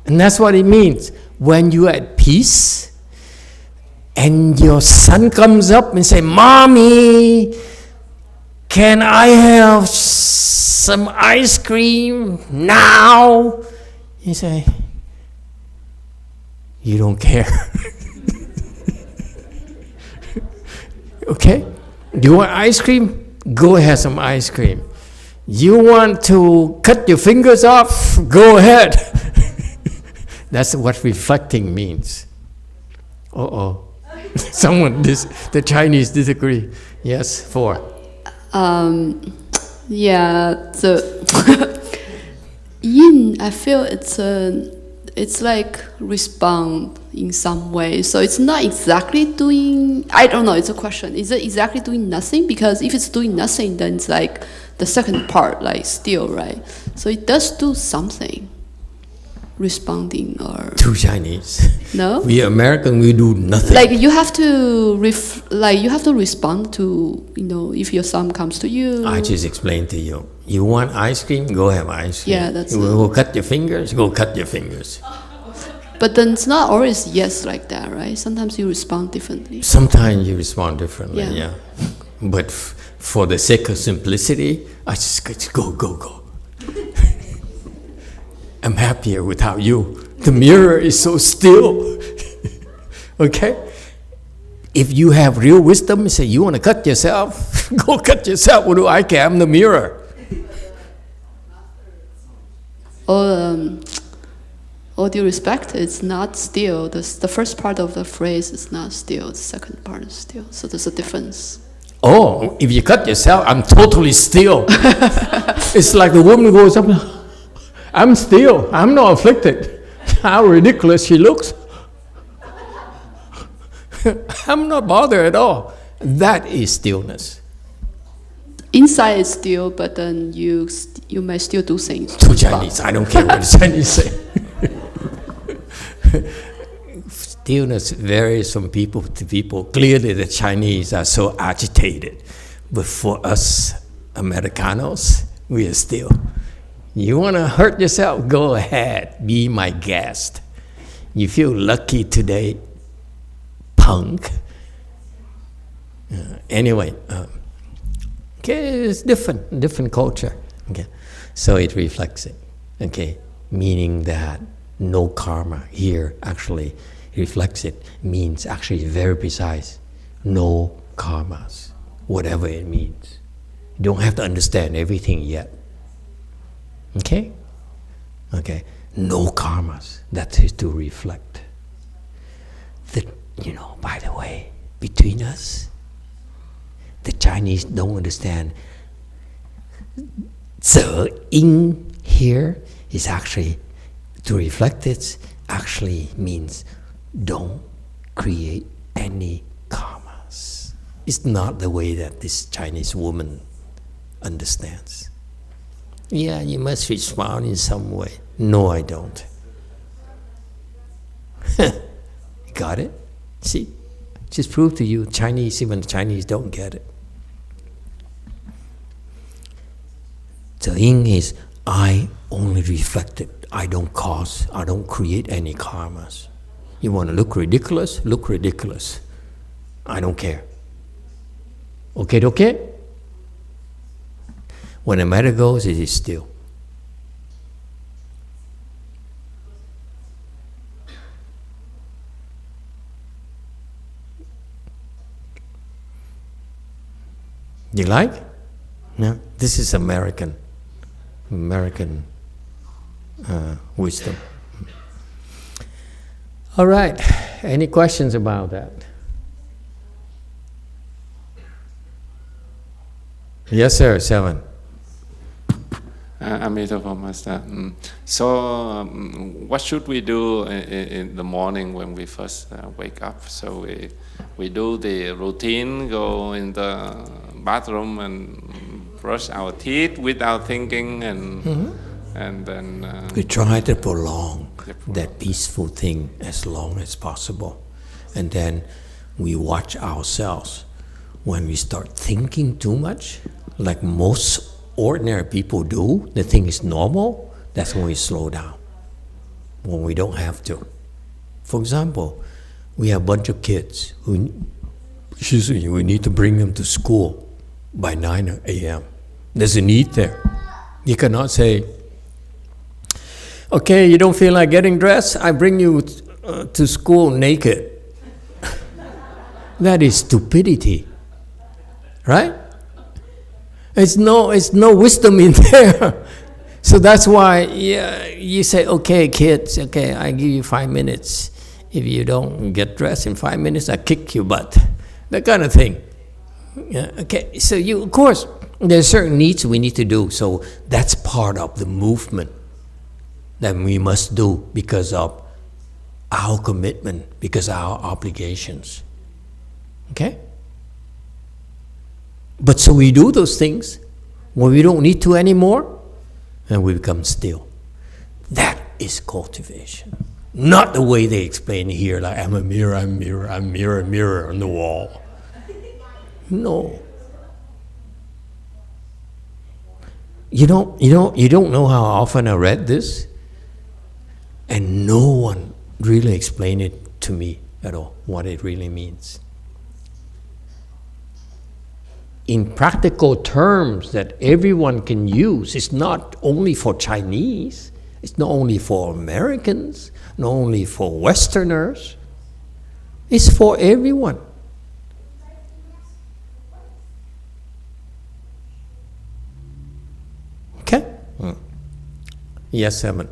Speaker 1: And that's what it means. When you're at peace and your son comes up and say, "Mommy, can I have some ice cream now?" You say, you don't care. Okay? Do you want ice cream? Go have some ice cream. You want to cut your fingers off? Go ahead. That's what reflecting means. Someone, the Chinese disagree. Yes, 4.
Speaker 5: Yeah, the yin, I feel it's like respond in some way. So it's not exactly doing, I don't know, it's a question. Is it exactly doing nothing? Because if it's doing nothing, then it's like the second part, like still, right? So it does do something, responding or...
Speaker 1: Too Chinese.
Speaker 5: No?
Speaker 1: We American, we do nothing.
Speaker 5: Like you have to respond to, if your son comes to you.
Speaker 1: I just explained to you. You want ice cream? Go have ice cream.
Speaker 5: Yeah, that's
Speaker 1: You will cut your fingers? Go cut your fingers.
Speaker 5: But then it's not always yes like that, right? Sometimes you respond differently.
Speaker 1: Sometimes you respond differently,
Speaker 5: Yeah.
Speaker 1: But for the sake of simplicity, I just go. I'm happier without you. The mirror is so still. Okay? If you have real wisdom, you say, you want to cut yourself? Go cut yourself. What do I care? I'm the mirror.
Speaker 5: All due respect, it's not still. The first part of the phrase is not still. The second part is still. So there's a difference.
Speaker 1: Oh, if you cut yourself, I'm totally still. It's like the woman goes up, I'm still. I'm not afflicted. How ridiculous she looks. I'm not bothered at all. That is stillness.
Speaker 5: Inside is still, but then you may still do things.
Speaker 1: To Chinese, I don't care what the Chinese say. Stillness varies from people to people. Clearly the Chinese are so agitated. But for us Americanos, we are still. You want to hurt yourself? Go ahead. Be my guest. You feel lucky today, punk. Anyway, okay, it's different culture. Okay, so it reflects it. Okay, meaning that no karma here actually reflects it, means actually very precise. No karmas, whatever it means. You don't have to understand everything yet. Okay? Okay. No karmas. That is to reflect. That, by the way, between us, the Chinese don't understand 则因 here is actually, to reflect it, actually means don't create any karmas. It's not the way that this Chinese woman understands. Yeah, you must respond in some way. No, I don't. Got it? See? Just prove to you, Chinese, even the Chinese don't get it. The yin is, I only reflect it. I don't cause, I don't create any karmas. You want to look ridiculous? Look ridiculous. I don't care. Okay, okay? When the matter goes, it is still. You like? No? This is American wisdom. All right. Any questions about that? Yes, sir. 7.
Speaker 6: Emitofuo, Master. So, what should we do in the morning when we first wake up? So we do the routine, go in the bathroom and brush our teeth without thinking, and then
Speaker 1: we try to prolong that peaceful thing as long as possible, and then we watch ourselves when we start thinking too much, like most ordinary people do. The thing is normal. That's when we slow down, when we don't have to. For example, we have a bunch of kids who, we need to bring them to school by 9 a.m. There's a need there. You cannot say, okay, you don't feel like getting dressed? I bring you to school naked. That is stupidity, right? It's no wisdom in there. So that's why you say, okay, kids, okay, I give you 5 minutes. If you don't get dressed in 5 minutes, I kick your butt. That kind of thing. Yeah, okay, so of course, there's certain needs we need to do. So that's part of the movement that we must do because of our commitment, because of our obligations. Okay? But so we do those things when we don't need to anymore, and we become still. That is cultivation. Not the way they explain here, like I'm a mirror, I'm mirror, I'm mirror, mirror on the wall. No. You don't know how often I read this, and no one really explained it to me at all, what it really means. In practical terms that everyone can use, it's not only for Chinese, it's not only for Americans, not only for Westerners, it's for everyone. Okay? Yes, 7.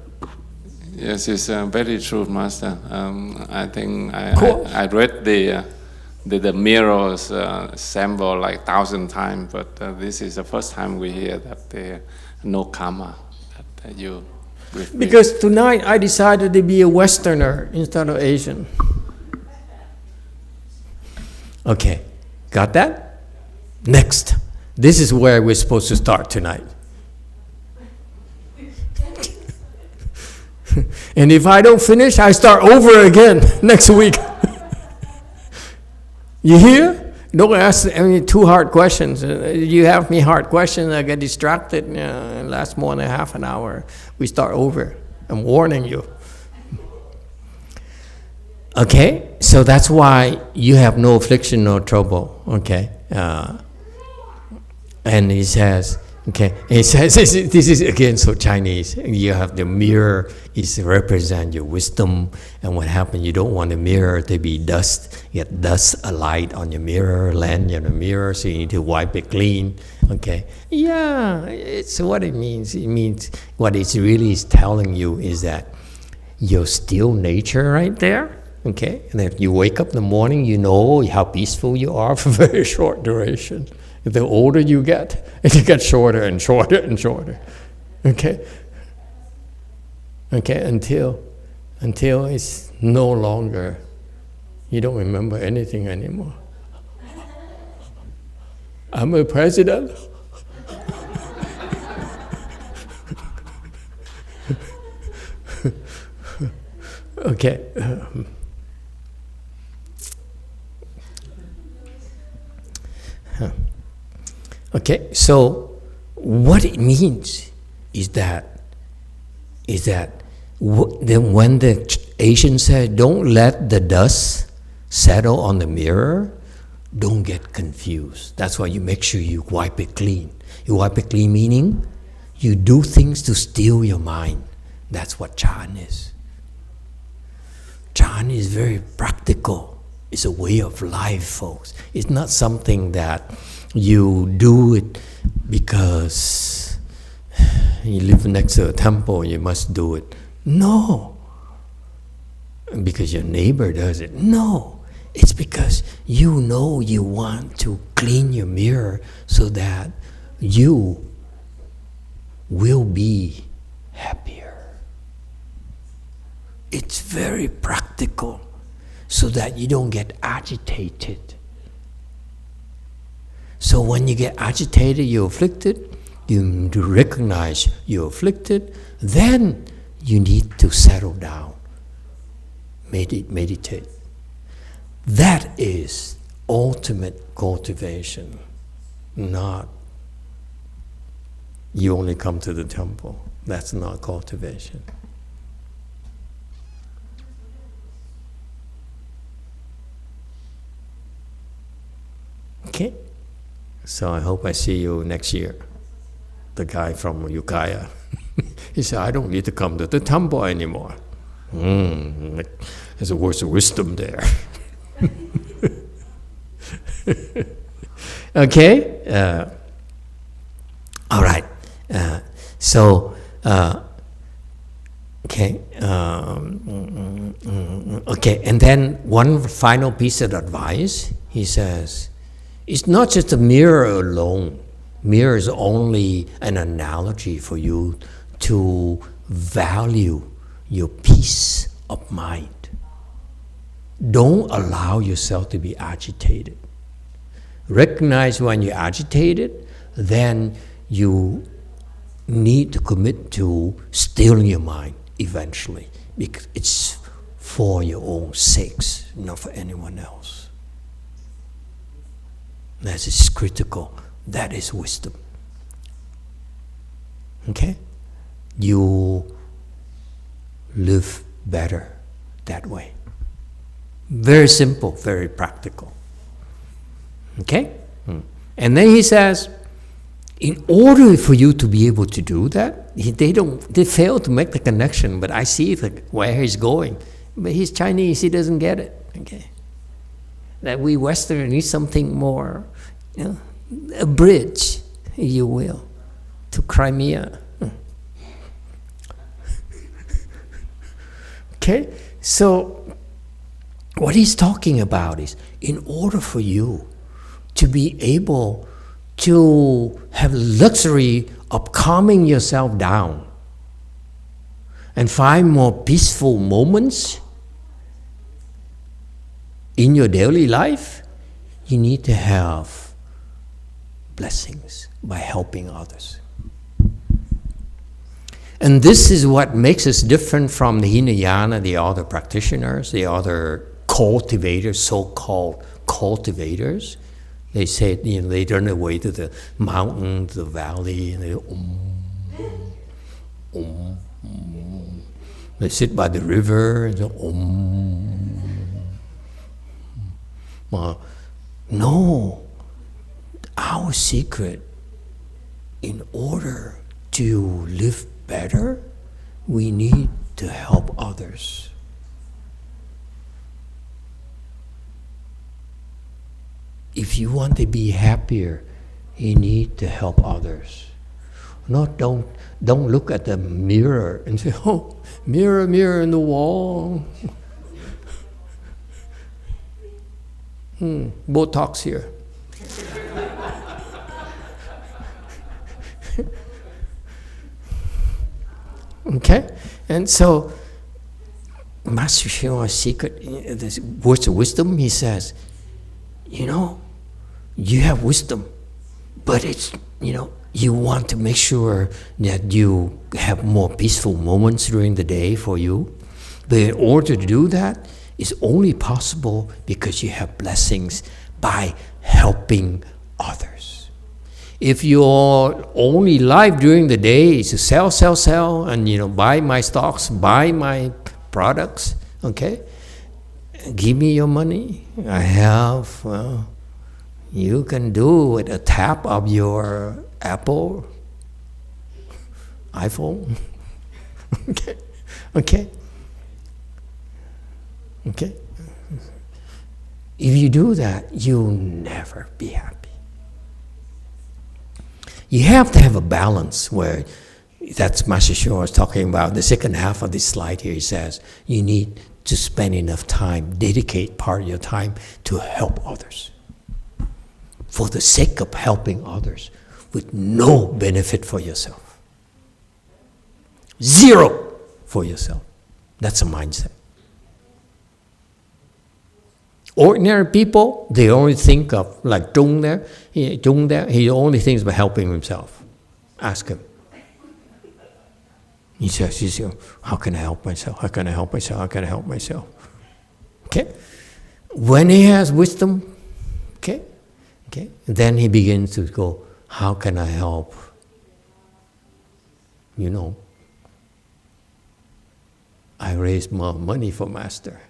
Speaker 6: yes, it's very true, Master. I think I read the mirrors sample like 1,000 times, but this is the first time we hear that there no karma that you.
Speaker 1: Because tonight I decided to be a Westerner instead of Asian. Okay, got that? Next. This is where we're supposed to start tonight. And if I don't finish, I start over again next week. You hear? Don't ask any too hard questions. You have me hard questions, I get distracted, it lasts more than half an hour. We start over. I'm warning you. Okay? So that's why you have no affliction, no trouble. Okay? And he says, okay, he says, this is again so Chinese. You have the mirror, is represent your wisdom, and what happened, you don't want the mirror to be dust, get dust alight on your mirror, land on the mirror, so you need to wipe it clean. Okay, yeah, it's what it means. It means what it's really is telling you is that your still nature right there, okay, and if you wake up in the morning, you know how peaceful you are for a very short duration. The older you get shorter and shorter and shorter. Okay? Okay, until it's no longer, you don't remember anything anymore. I'm a president. Okay. Okay, so what it means is that when the Asian said, don't let the dust settle on the mirror, don't get confused. That's why you make sure you wipe it clean. You wipe it clean meaning you do things to still your mind. That's what Chan is. Chan is very practical. It's a way of life, folks. It's not something that you do it because you live next to a temple, you must do it. No. Because your neighbor does it. No. It's because you know you want to clean your mirror so that you will be happier. It's very practical so that you don't get agitated. So when you get agitated, you're afflicted, you recognize you're afflicted, then you need to settle down, meditate. That is ultimate cultivation, not you only come to the temple. That's not cultivation. Okay? So I hope I see you next year. The guy from Ukiah. He said, I don't need to come to the temple anymore. There's a words of wisdom there. Okay? All right. Okay. Okay, and then one final piece of advice, he says, it's not just a mirror alone. Mirror is only an analogy for you to value your peace of mind. Don't allow yourself to be agitated. Recognize when you're agitated, then you need to commit to stilling your mind eventually, because it's for your own sakes, not for anyone else. That is critical. That is wisdom. Okay? You live better that way. Very simple, very practical. Okay? And then he says, in order for you to be able to do that, they fail to make the connection, but I see where he's going. But he's Chinese, he doesn't get it. Okay? That we Westerners need something more, a bridge, if you will, to Crimea. Okay? So, what he's talking about is, in order for you to be able to have luxury of calming yourself down and find more peaceful moments in your daily life, you need to have blessings by helping others. And this is what makes us different from the Hinayana, the other practitioners, the other cultivators, so-called cultivators. They say, they run away to the mountain, to the valley, and they They sit by the river and say, No. Our secret, in order to live better, we need to help others. If you want to be happier, you need to help others. Don't look at the mirror and say, oh, mirror, mirror in the wall. Botox here. Okay? And so, Master Shua's secret, this words of wisdom, he says, you know, you have wisdom, but it's, you know, you want to make sure that you have more peaceful moments during the day for you. But in order to do that, it's only possible because you have blessings by helping others. If your only life during the day is to sell, and, you know, buy my stocks, buy my products, okay? Give me your money. I have, well, you can do with a tap of your Apple, iPhone. Okay, okay, okay. If you do that, you'll never be happy. You have to have a balance where, that's Master Shua was talking about. The second half of this slide here, he says, you need to spend enough time, dedicate part of your time to help others. For the sake of helping others, with no benefit for yourself. Zero for yourself. That's a mindset. Ordinary people, they only think of, like Trung there, he only thinks about helping himself. Ask him. He says, how can I help myself? How can I help myself? How can I help myself? Okay? When he has wisdom, okay, then he begins to go, how can I help? You know, I raise more money for Master.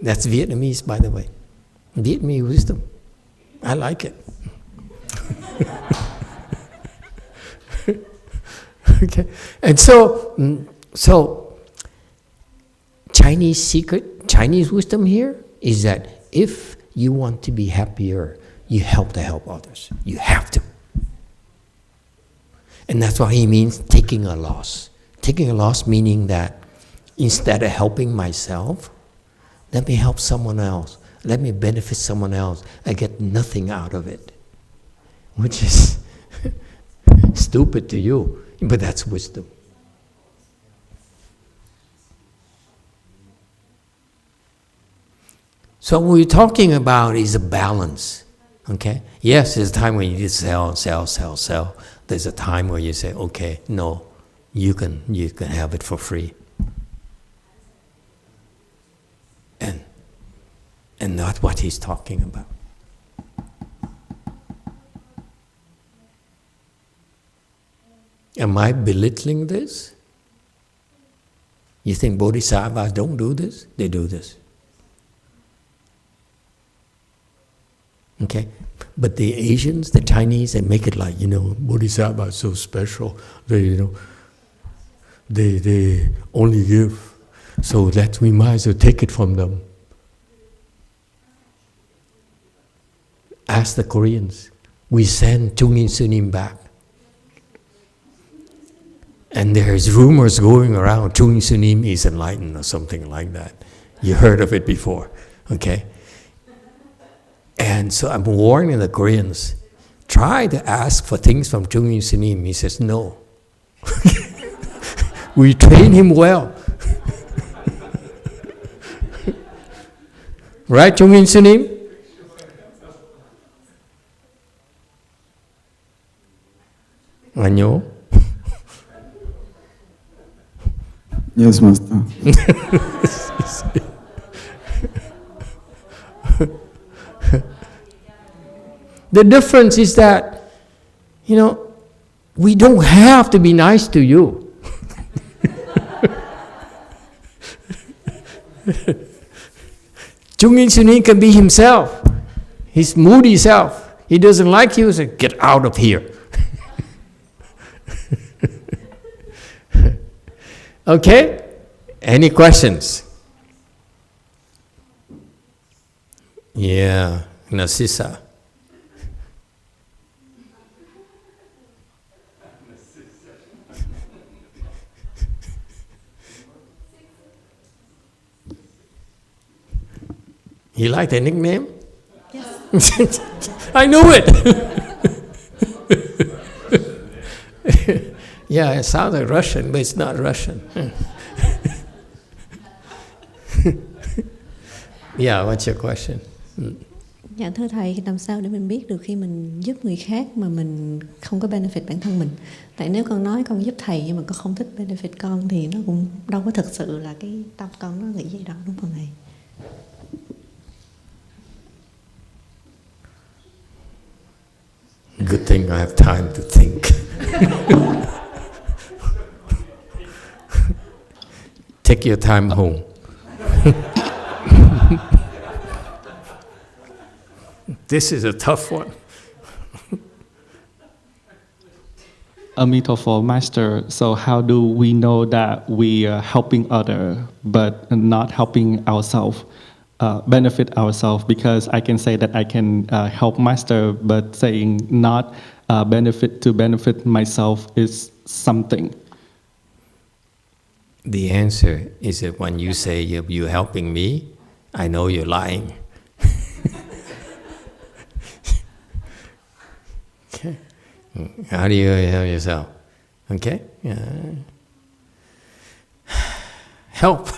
Speaker 1: That's Vietnamese, by the way. Vietnamese wisdom. I like it. Okay, and so Chinese secret, Chinese wisdom here is that if you want to be happier, you have to help others. You have to. And that's what he means taking a loss. Taking a loss meaning that instead of helping myself, let me help someone else. Let me benefit someone else. I get nothing out of it. Which is stupid to you, but that's wisdom. So what we're talking about is a balance, okay? Yes, there's a time when you just sell. There's a time where you say, okay, no, you can have it for free. And not what he's talking about. Am I belittling this? You think bodhisattvas don't do this? They do this. Okay? But the Asians, the Chinese, they make it like, you know, bodhisattvas are so special. They, you know, they only give. So that we might as well take it from them. Ask the Koreans. We send Chungin Sunim back. And there's rumors going around, Chungin Sunim is enlightened or something like that. You heard of it before, okay? And so I'm warning the Koreans, try to ask for things from Chungin Sunim. He says, no. We train him well. Right, Chungin Sunim? Anyo?
Speaker 2: Yes, Master.
Speaker 1: The difference is that, you know, we don't have to be nice to you. Chungin Sunim can be himself, his moody self. He doesn't like you, so get out of here. Okay? Any questions? Yeah, Narcissa. You like the nickname? Yes. I knew it. Yeah, it sounds like Russian, but it's not Russian. Yeah, what's your question?
Speaker 7: Dạ thưa thầy, làm sao để mình biết được khi mình giúp người khác mà mình không có benefit bản thân mình? Tại nếu con nói con giúp thầy nhưng mà con không thích benefit con thì nó cũng đâu có thực sự là cái tâm con nó nghĩ gì đâu, đúng không thầy?
Speaker 1: Good thing I have time to think. Take your time home. This is a tough one.
Speaker 8: Emitofuo Master, so how do we know that we are helping others but not helping ourselves, benefit ourselves? Because I can say that I can help Master, but saying not benefit myself is something.
Speaker 1: The answer is that when you say you're helping me, I know you're lying. Okay. How do you help yourself? Okay. Help.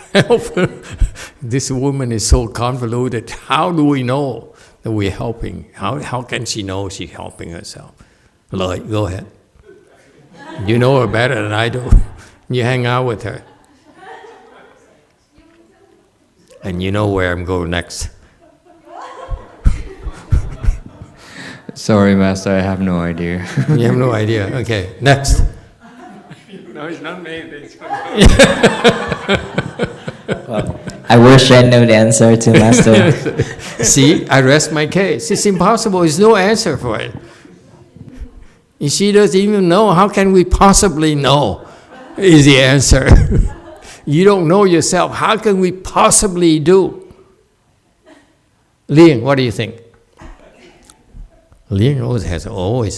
Speaker 1: This woman is so convoluted. How do we know that we're helping? How can she know she's helping herself? Lloyd, go ahead. You know her better than I do. You hang out with her. And you know where I'm going next.
Speaker 9: Sorry, Master, I have no idea.
Speaker 1: You have no idea. Okay, next.
Speaker 6: No, it's not me.
Speaker 9: Well, I wish I knew the answer to Master.
Speaker 1: See, I rest my case. It's impossible. There's no answer for it. If she doesn't even know, how can we possibly know is the answer. You don't know yourself. How can we possibly do? Liang, what do you think? Liang always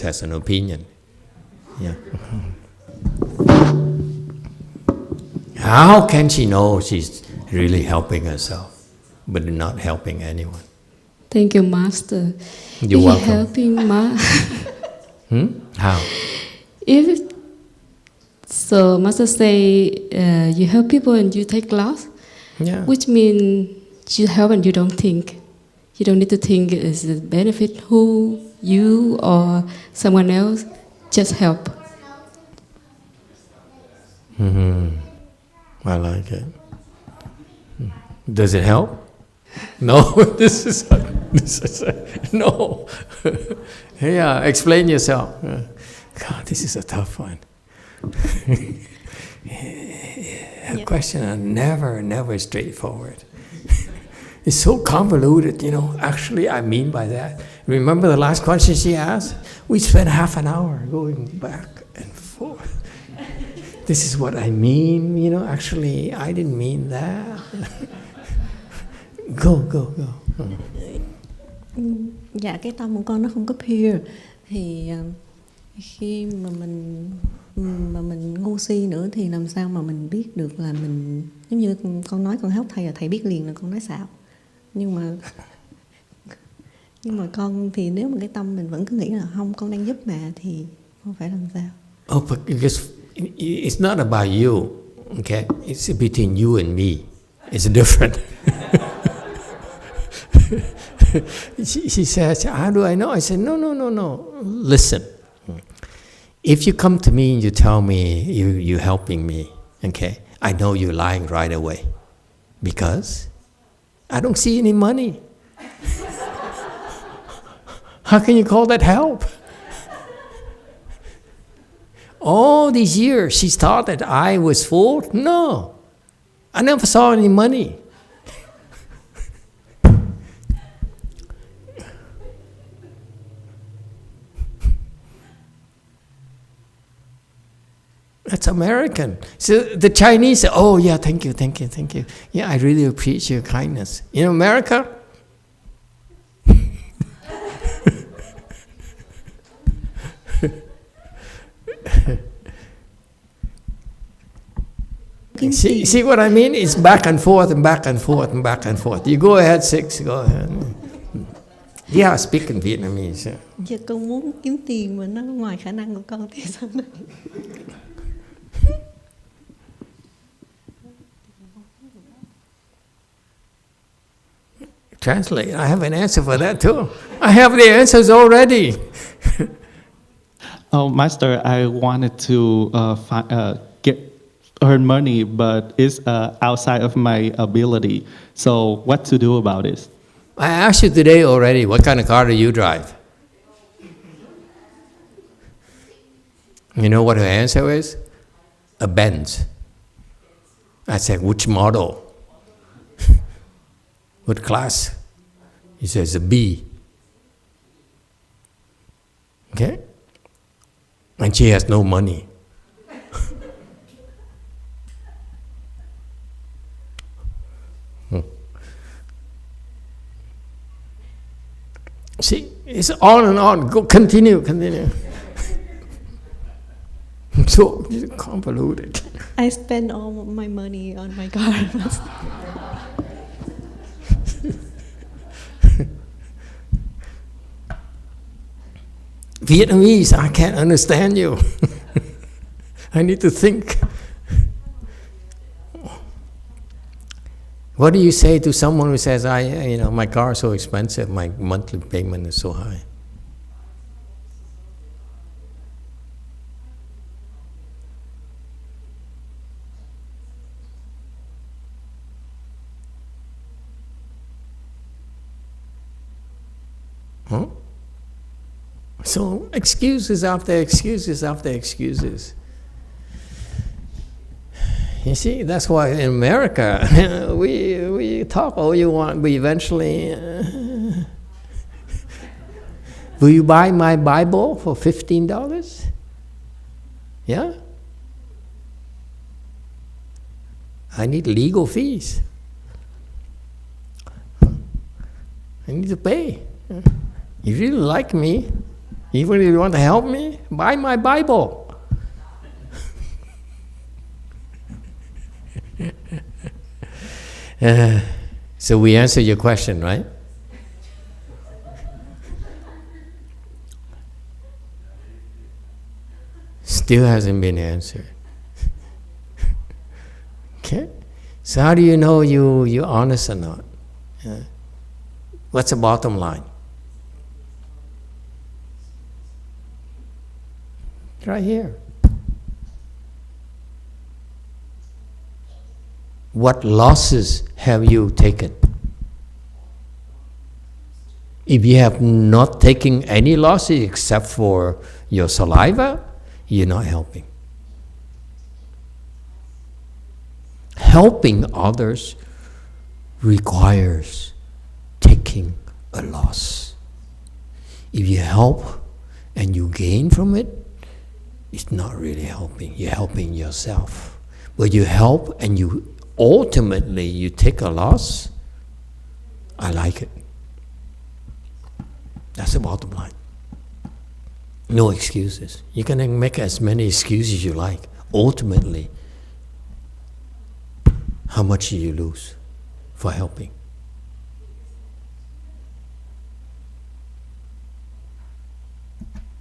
Speaker 1: has an opinion. Yeah. How can she know she's really helping herself, but not helping anyone?
Speaker 10: Thank you, Master.
Speaker 1: You're welcome.
Speaker 10: Helping
Speaker 1: How?
Speaker 10: So Master say you help people and you take loss,
Speaker 1: Yeah.
Speaker 10: which means you help and you don't think. You don't need to think is the benefit who, you or someone else. Just help.
Speaker 1: I like it. Does it help? No. This is no. Yeah. Explain yourself. God, this is a tough one. Questions are never straightforward. It's so convoluted, you know. Actually, I mean by that. Remember the last question she asked? We spent half an hour going back and forth. This is what I mean, you know. Actually, I didn't mean that. Go.
Speaker 7: Dạ cái tâm của con nó không có pure thì khi mà mình ngu si nữa thì làm sao mà mình biết được là mình, giống như con nói con help thầy là thầy biết liền là con nói xạo, nhưng mà con thì nếu mà cái tâm mình vẫn cứ nghĩ là không con đang giúp mà thì con phải làm sao?
Speaker 1: Oh, but because it's not about you, okay? It's between you and me. It's different. She says, how do I know? I said, no. Listen. If you come to me and you tell me you're helping me, okay, I know you're lying right away because I don't see any money. How can you call that help? All these years, she thought that I was full. No, I never saw any money. That's American. So the Chinese say, oh yeah, thank you. Yeah, I really appreciate your kindness. In America, see what I mean? It's back and forth. You go ahead, 6, go ahead. Yeah, speak in Vietnamese.
Speaker 7: Giờ con muốn kiếm tiền mà nó ngoài khả năng của con thì sao đây?
Speaker 1: Translate. I have an answer for that too. I have the answers already.
Speaker 8: Oh, Master, I wanted to earn money, but it's outside of my ability. So what to do about it?
Speaker 1: I asked you today already, what kind of car do you drive? You know what her answer is? A Benz. I said, which model? What class? He says, a B. Okay? And she has no money. See, it's on and on. Go, continue. So convoluted.
Speaker 7: I spend all my money on my car.
Speaker 1: Vietnamese, I can't understand you. I need to think. What do you say to someone who says, my car is so expensive, my monthly payment is so high? Huh? So excuses after excuses after excuses. You see, that's why in America, we talk all you want, but eventually, will you buy my Bible for $15? Yeah? I need legal fees. I need to pay. If you really like me, even if you want to help me, buy my Bible. So we answered your question, right? Still hasn't been answered. Okay? So how do you know you're honest or not? What's the bottom line? Right here. What losses have you taken? If you have not taken any losses except for your saliva, you're not helping. Helping others requires taking a loss. If you help and you gain from it, it's not really helping. You're helping yourself. But you help and you ultimately you take a loss, I like it. That's the bottom line. No excuses. You can make as many excuses as you like. Ultimately, how much do you lose for helping?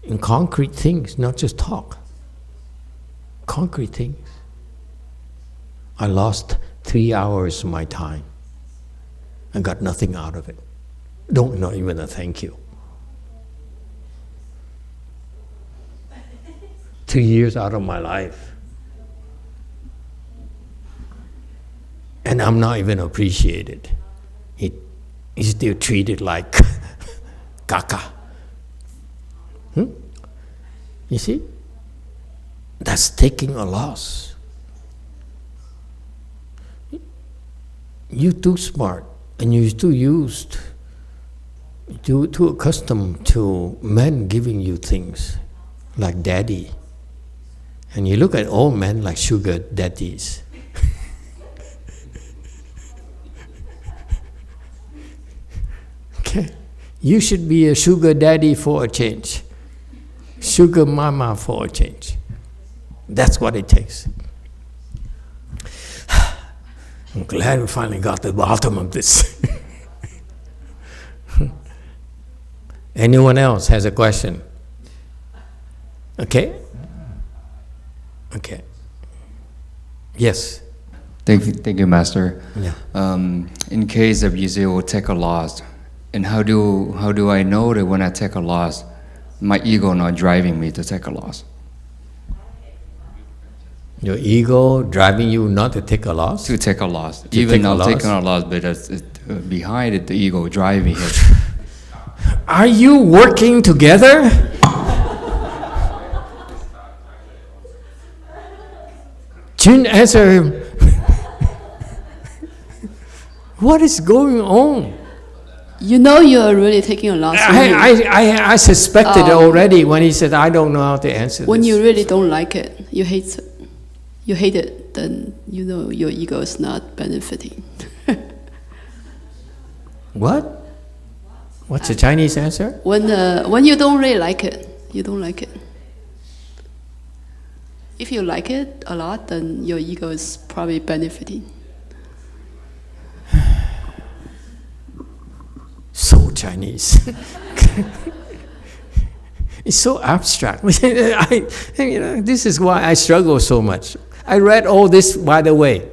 Speaker 1: In concrete things, not just talk. Concrete things. I lost 3 hours of my time. I got nothing out of it. Not even a thank you. 2 years out of my life. And I'm not even appreciated. He's still treated like caca. You see? That's taking a loss. You're too smart and you're too used, too accustomed to men giving you things like daddy. And you look at all men like sugar daddies. Okay? You should be a sugar daddy for a change. Sugar mama for a change. That's what it takes. I'm glad we finally got to the bottom of this. Anyone else has a question? Okay? Okay. Yes.
Speaker 11: Thank you, Master.
Speaker 1: Yeah.
Speaker 11: In case of you say, "Well, take a loss," and how do I know that when I take a loss, my ego not driving me to take a loss?
Speaker 1: Your ego driving you not to take a loss?
Speaker 11: To take a loss.
Speaker 1: To
Speaker 11: Even
Speaker 1: take a
Speaker 11: not
Speaker 1: loss?
Speaker 11: taking a loss, but behind it, the ego driving it.
Speaker 1: Are you working together? Jun, answer him. What is going on?
Speaker 5: You know you are really taking a loss.
Speaker 1: I suspected already when he said, I don't know how to answer
Speaker 5: when
Speaker 1: this.
Speaker 5: you really don't like it, you hate it, then you know your ego is not benefiting.
Speaker 1: What? What's the Chinese answer?
Speaker 5: When you don't really like it, you don't like it. If you like it a lot, then your ego is probably benefiting.
Speaker 1: So Chinese. It's so abstract. This is why I struggle so much. I read all this, by the way.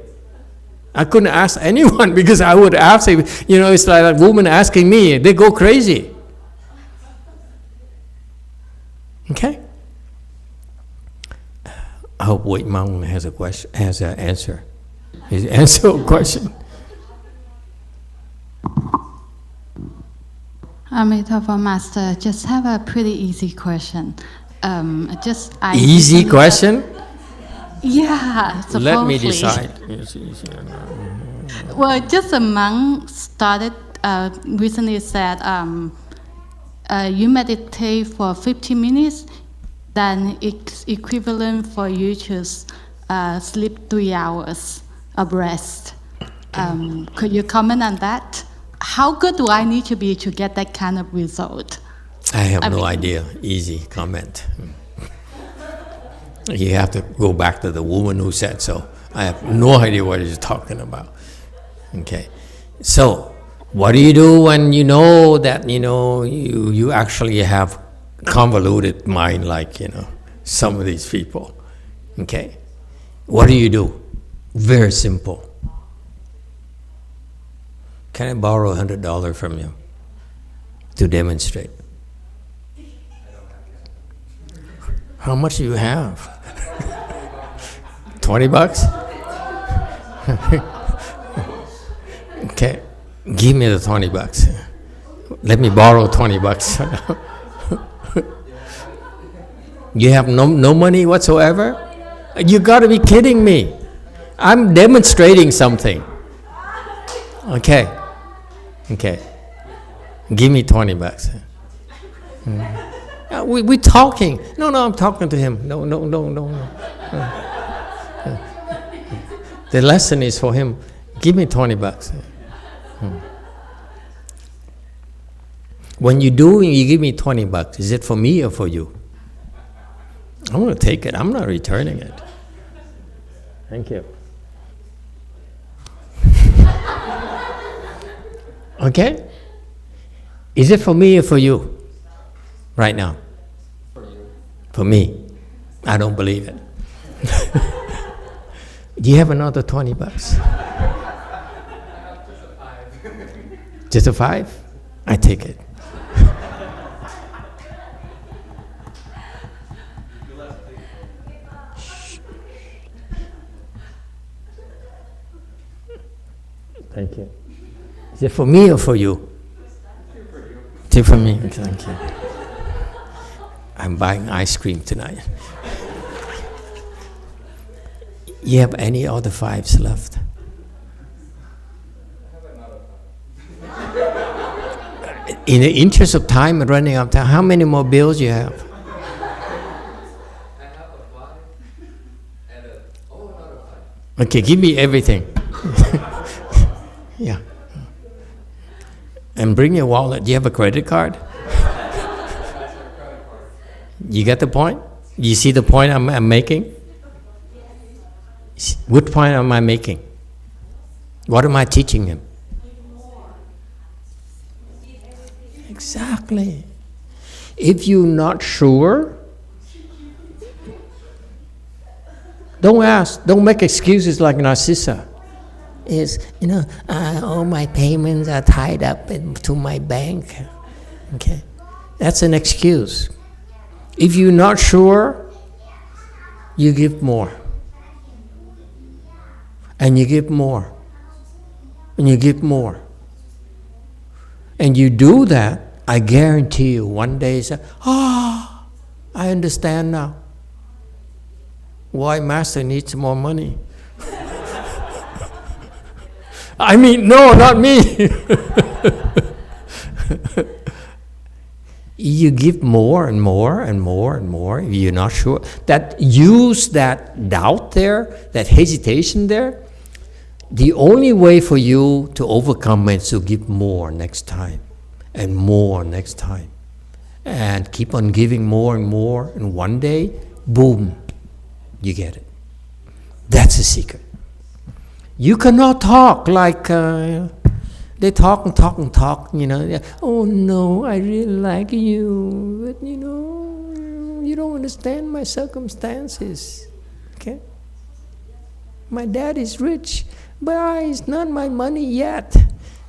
Speaker 1: I couldn't ask anyone because I would ask, it's like a woman asking me, they go crazy. Okay? I hope Wei Mong has an answer. His answer a question.
Speaker 12: Emitofuo Master, just have a pretty easy question.
Speaker 1: Easy question?
Speaker 12: Yeah, supposedly.
Speaker 1: Let me decide.
Speaker 12: Well, just a monk started recently said, you meditate for 50 minutes, then it's equivalent for you to sleep 3 hours of rest. Could you comment on that? How good do I need to be to get that kind of result?
Speaker 1: I have no idea. Easy comment. You have to go back to the woman who said so. I have no idea what he's talking about. Okay. So, what do you do when you know that, you actually have convoluted mind like, some of these people? Okay. What do? Very simple. Can I borrow $100 from you to demonstrate? How much do you have? $20? Okay, give me the $20. Let me borrow $20. You have no money whatsoever? You got to be kidding me. I'm demonstrating something. Okay. Give me $20. We're talking. No, I'm talking to him. No. The lesson is for him. Give me $20. When you do, you give me $20. Is it for me or for you? I'm going to take it. I'm not returning it. Thank you. Okay? Is it for me or for you? Right now? For you. For me. I don't believe it. Do you have another $20? Just a 5? I take it. Thank you. Is it for me or for you? It's for me. Thank you. I'm buying ice cream tonight. You have any other 5s left? In the interest of time and running out of time, how many more bills you have? Okay, give me everything. Yeah. And bring your wallet. Do you have a credit card? You get the point? You see the point I'm making? What point am I making? What am I teaching him? Exactly. If you're not sure, don't ask. Don't make excuses like Narcissa. is, all my payments are tied up into my bank. Okay, that's an excuse. If you're not sure, you give more. And you give more. And you give more. And you do that, I guarantee you, one day you say, I understand now why Master needs more money. I mean, no, not me. You give more and more and more and more if you're not sure. Use that doubt there, that hesitation there. The only way for you to overcome it is to give more next time, and more next time. And keep on giving more and more, and one day, boom, you get it. That's the secret. You cannot talk like they talk and talk and talk, Oh no, I really like you, but you don't understand my circumstances. Okay? My dad is rich, but it's not my money yet.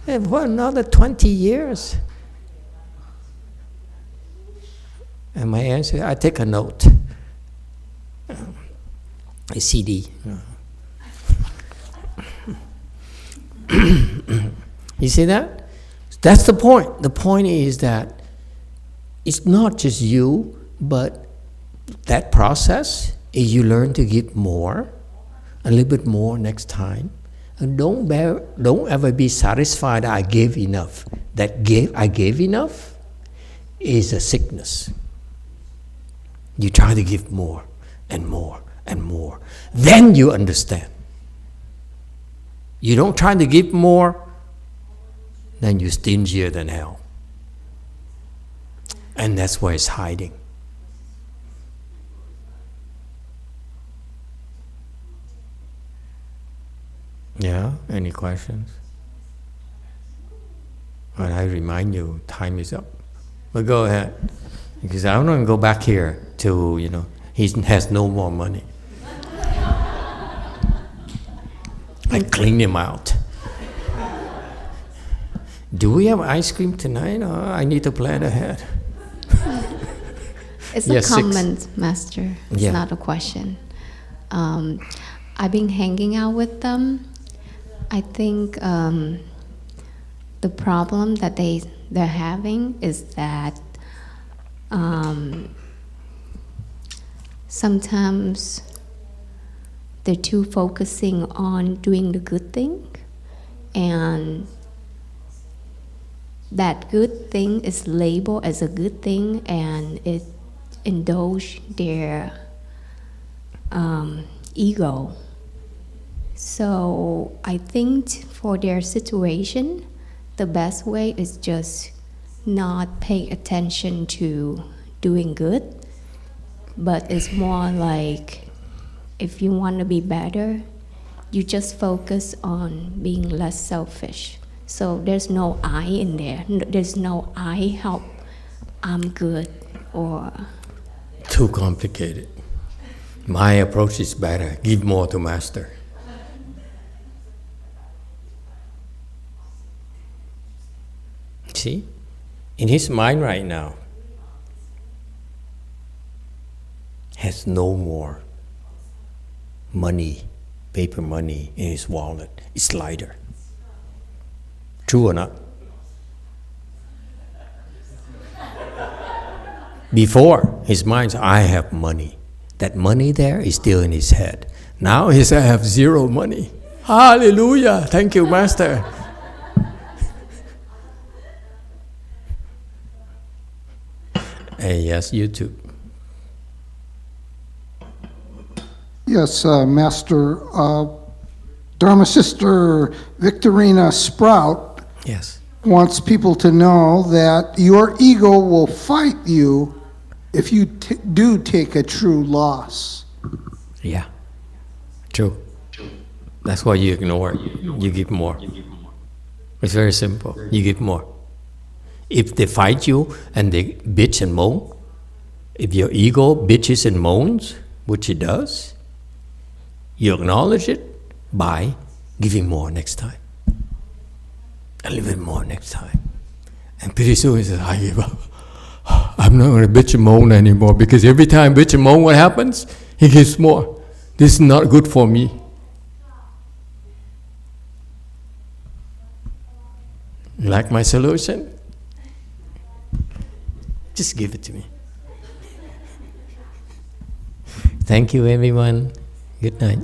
Speaker 1: And for another 20 years. And my answer, I take a note. A CD. You see that? That's the point. The point is that it's not just you, but that process is you learn to give more, a little bit more next time. And don't ever be satisfied that I gave enough. I gave enough is a sickness. You try to give more and more and more. Then you understand. You don't try to give more, then you're stingier than hell. And that's where it's hiding. Yeah, any questions? Well, I remind you, time is up. But go ahead. Because I don't want to go back here to, he has no more money. I clean him out. Do we have ice cream tonight? Or I need to plan ahead.
Speaker 13: It's
Speaker 1: yes,
Speaker 13: a comment, Master. It's not a question. I've been hanging out with them. I think the problem that they're having is that sometimes they're too focusing on doing the good thing, and that good thing is labeled as a good thing, and it indulge their ego. So I think for their situation, the best way is just not pay attention to doing good, but it's more like if you want to be better, you just focus on being less selfish. So there's no I in there. There's no I help, I'm good, or...
Speaker 1: Too complicated. My approach is better. Give more to Master. See? In his mind right now, has no more money, paper money in his wallet. It's lighter. True or not? Before, his mind said, I have money. That money there is still in his head. Now he said, I have zero money. Hallelujah. Thank you, Master. Yes, you too.
Speaker 14: Yes, Master. Dharma Sister Victorina Sprout wants people to know that your ego will fight you if you do take a true loss.
Speaker 1: Yeah, true. That's why you ignore it. You give more. It's very simple. You give more. If they fight you and they bitch and moan, if your ego bitches and moans, which it does, you acknowledge it by giving more next time. A little bit more next time. And pretty soon he says, I give up. I'm not going to bitch and moan anymore, because every time I bitch and moan, what happens? He gives more. This is not good for me. You like my solution? Just give it to me. Thank you, everyone. Good night.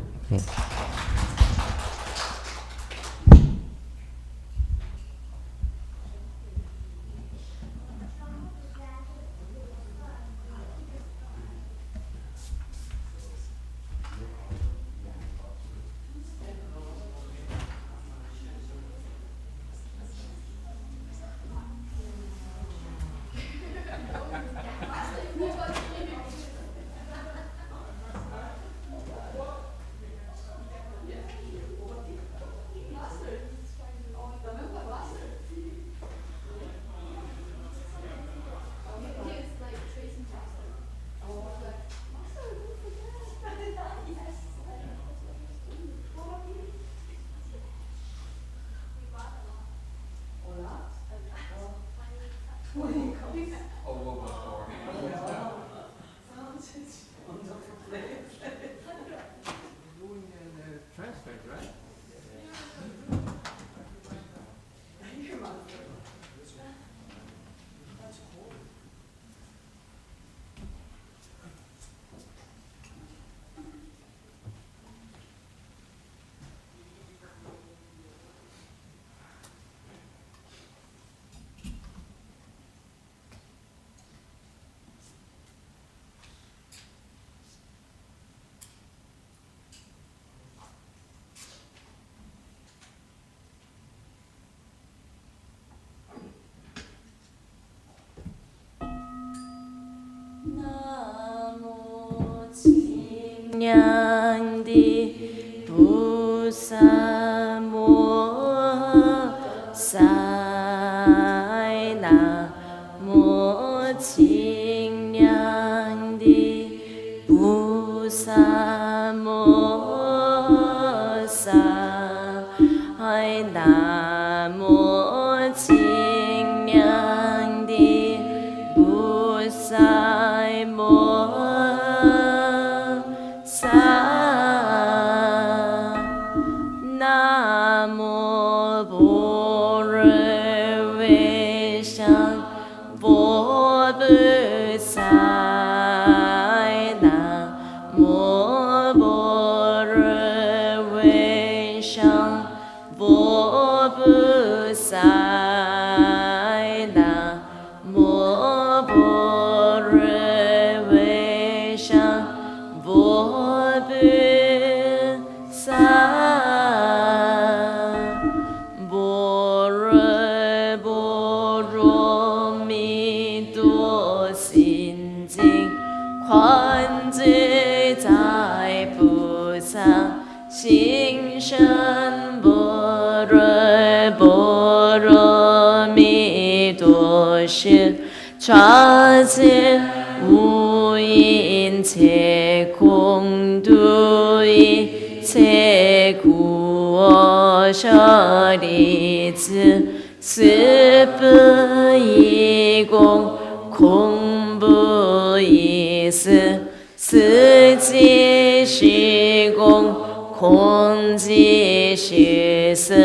Speaker 15: Nyangdi Busamo Sai Namo Ching Nyangdi Busamo Sai Namo Ching Nyangdi Busai Mo Namo Bore Vishang Bodhi Sai Namo Bore Vishang Bodhi Sai Namo Bore Vishang Bodhi心生般若波罗蜜多时，察见无因切空度一切苦我舍利子，四不异空，空不异思，四即是空。空即是色，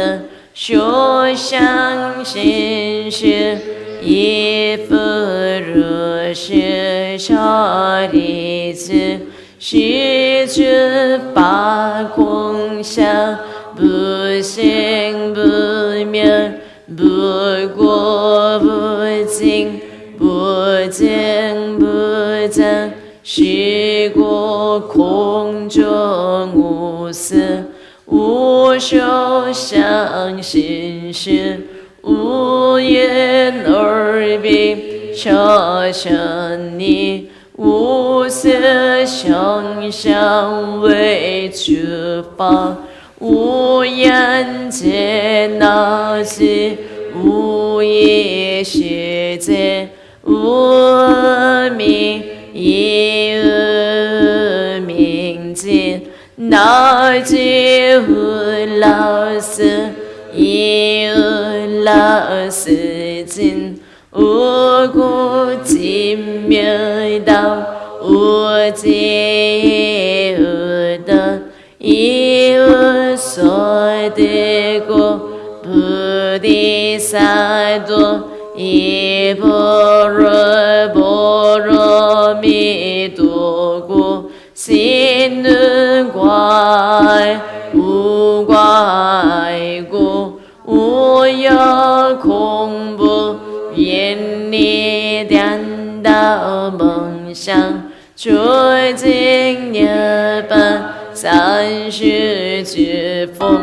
Speaker 15: 修相心识，亦复如是。舍利子，须知八空相，不生不灭，不过不净，不净不增。是故空中无色，无受想行识，无眼耳鼻舌身意，无色声香味触法，无眼见脑际，无意识界，无明。一无明尽，乃至无量老师一老师经无故寂灭道无际无得一无所得故菩提萨埵一般若波罗蜜多故心能怪无怪故无有恐怖远离颠倒梦想究竟涅槃三世之风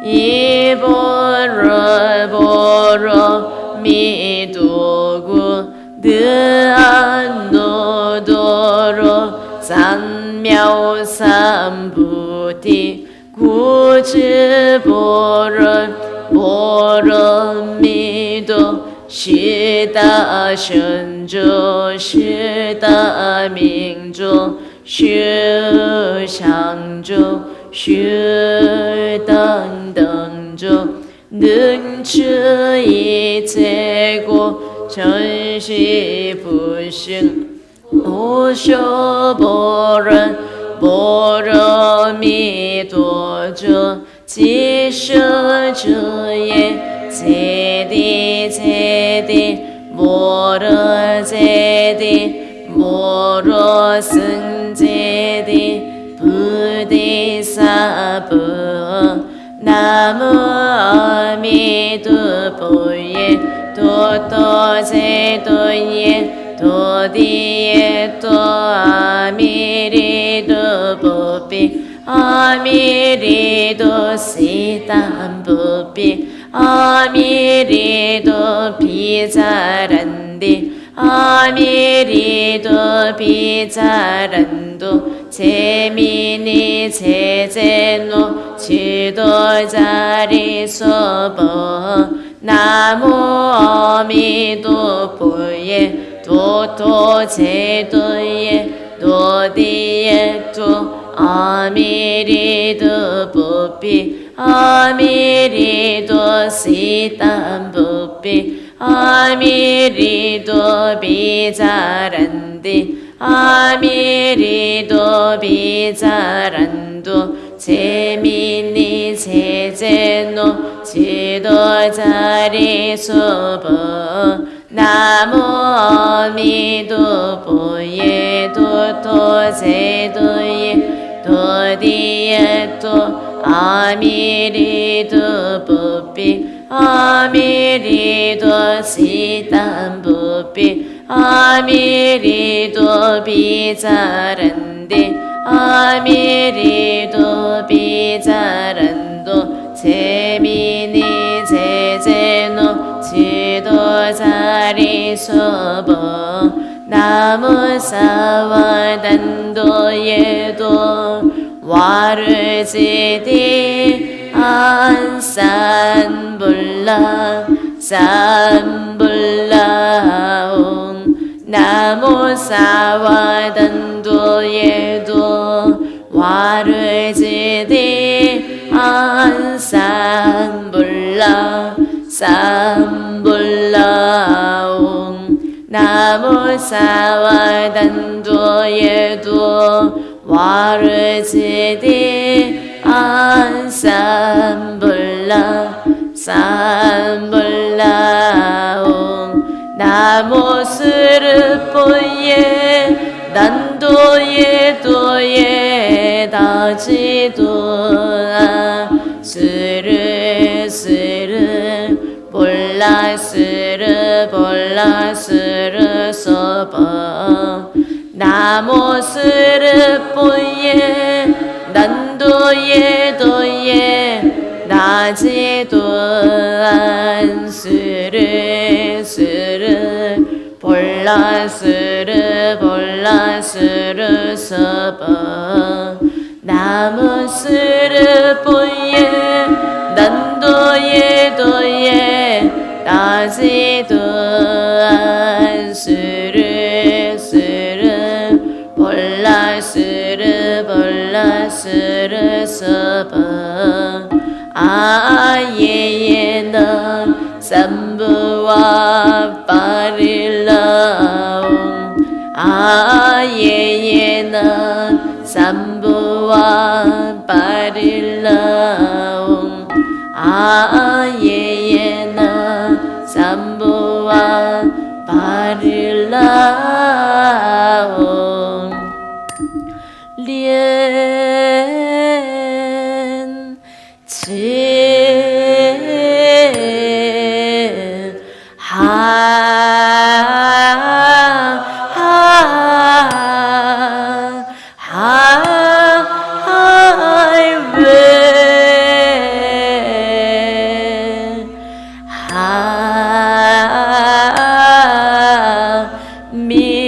Speaker 15: 一般若波罗蜜多故得阿耨多罗三藐三菩提故知般若波罗蜜多十大圣者十大明者十相者十等等者能持一切过真实不生无所般若波罗蜜多者即舍者也揭谛揭谛般若揭谛般若僧揭谛菩提萨婆南无阿弥陀佛耶多多揭多耶多地耶多阿弥利多波比阿弥利多悉檀波比阿弥利多毗迦兰帝阿弥利多毗迦兰多揭弥尼揭揭诺七多迦利娑婆南无阿弥陀佛耶多多揭多耶多地耶多阿弥利多波比阿弥利多悉檀波比阿弥利多毗迦兰帝阿弥利多毗迦兰多揭弥尼揭揭诺七多迦利娑婆南无阿弥陀佛耶多多揭多耶多地耶多阿弥利多波比阿弥利多悉檀波比阿弥利多毗迦兰帝阿弥利多毗迦兰多揭弥尼揭揭诺七多迦利娑婆南无萨瓦旦多耶多瓦尔揭谛安三不拉三不拉嗡南无萨瓦旦多耶多瓦尔揭谛安三不拉三不拉嗡南无萨瓦旦多耶多瓦尔揭谛安三不拉三不拉嗡南无斯日波耶南多耶多耶大智多阿斯日斯日波拉斯日波拉斯日娑婆南无斯日波耶南多耶多耶大智多安斯日斯日波拉斯日波拉斯日娑婆南无斯日波耶南多耶多耶大智多安斯日斯日波拉斯日波拉斯日娑婆 ayena sambuva parilaum ayena sambuva parilaum ayena sambuva parilaum liên chiến hai về mi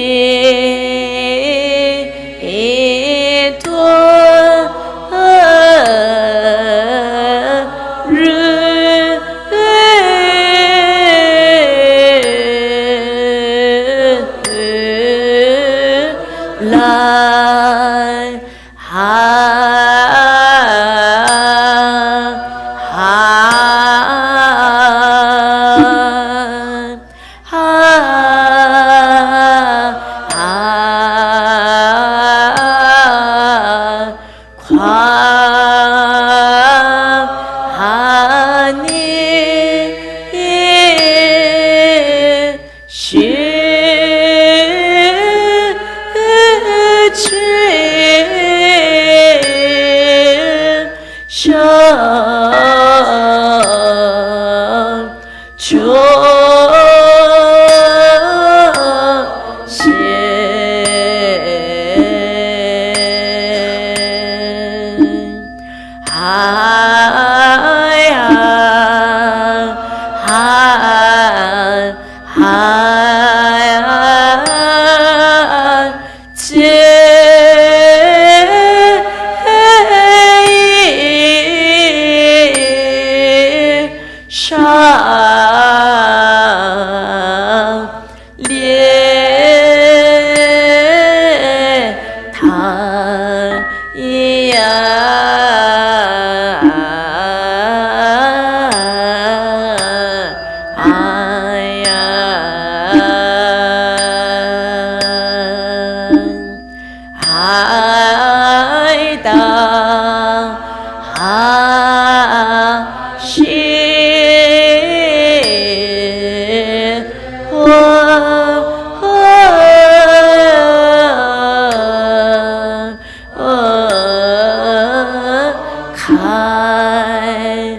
Speaker 15: khai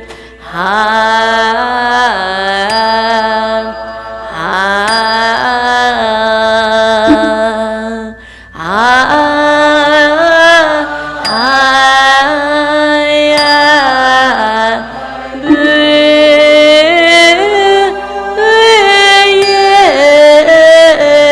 Speaker 15: hai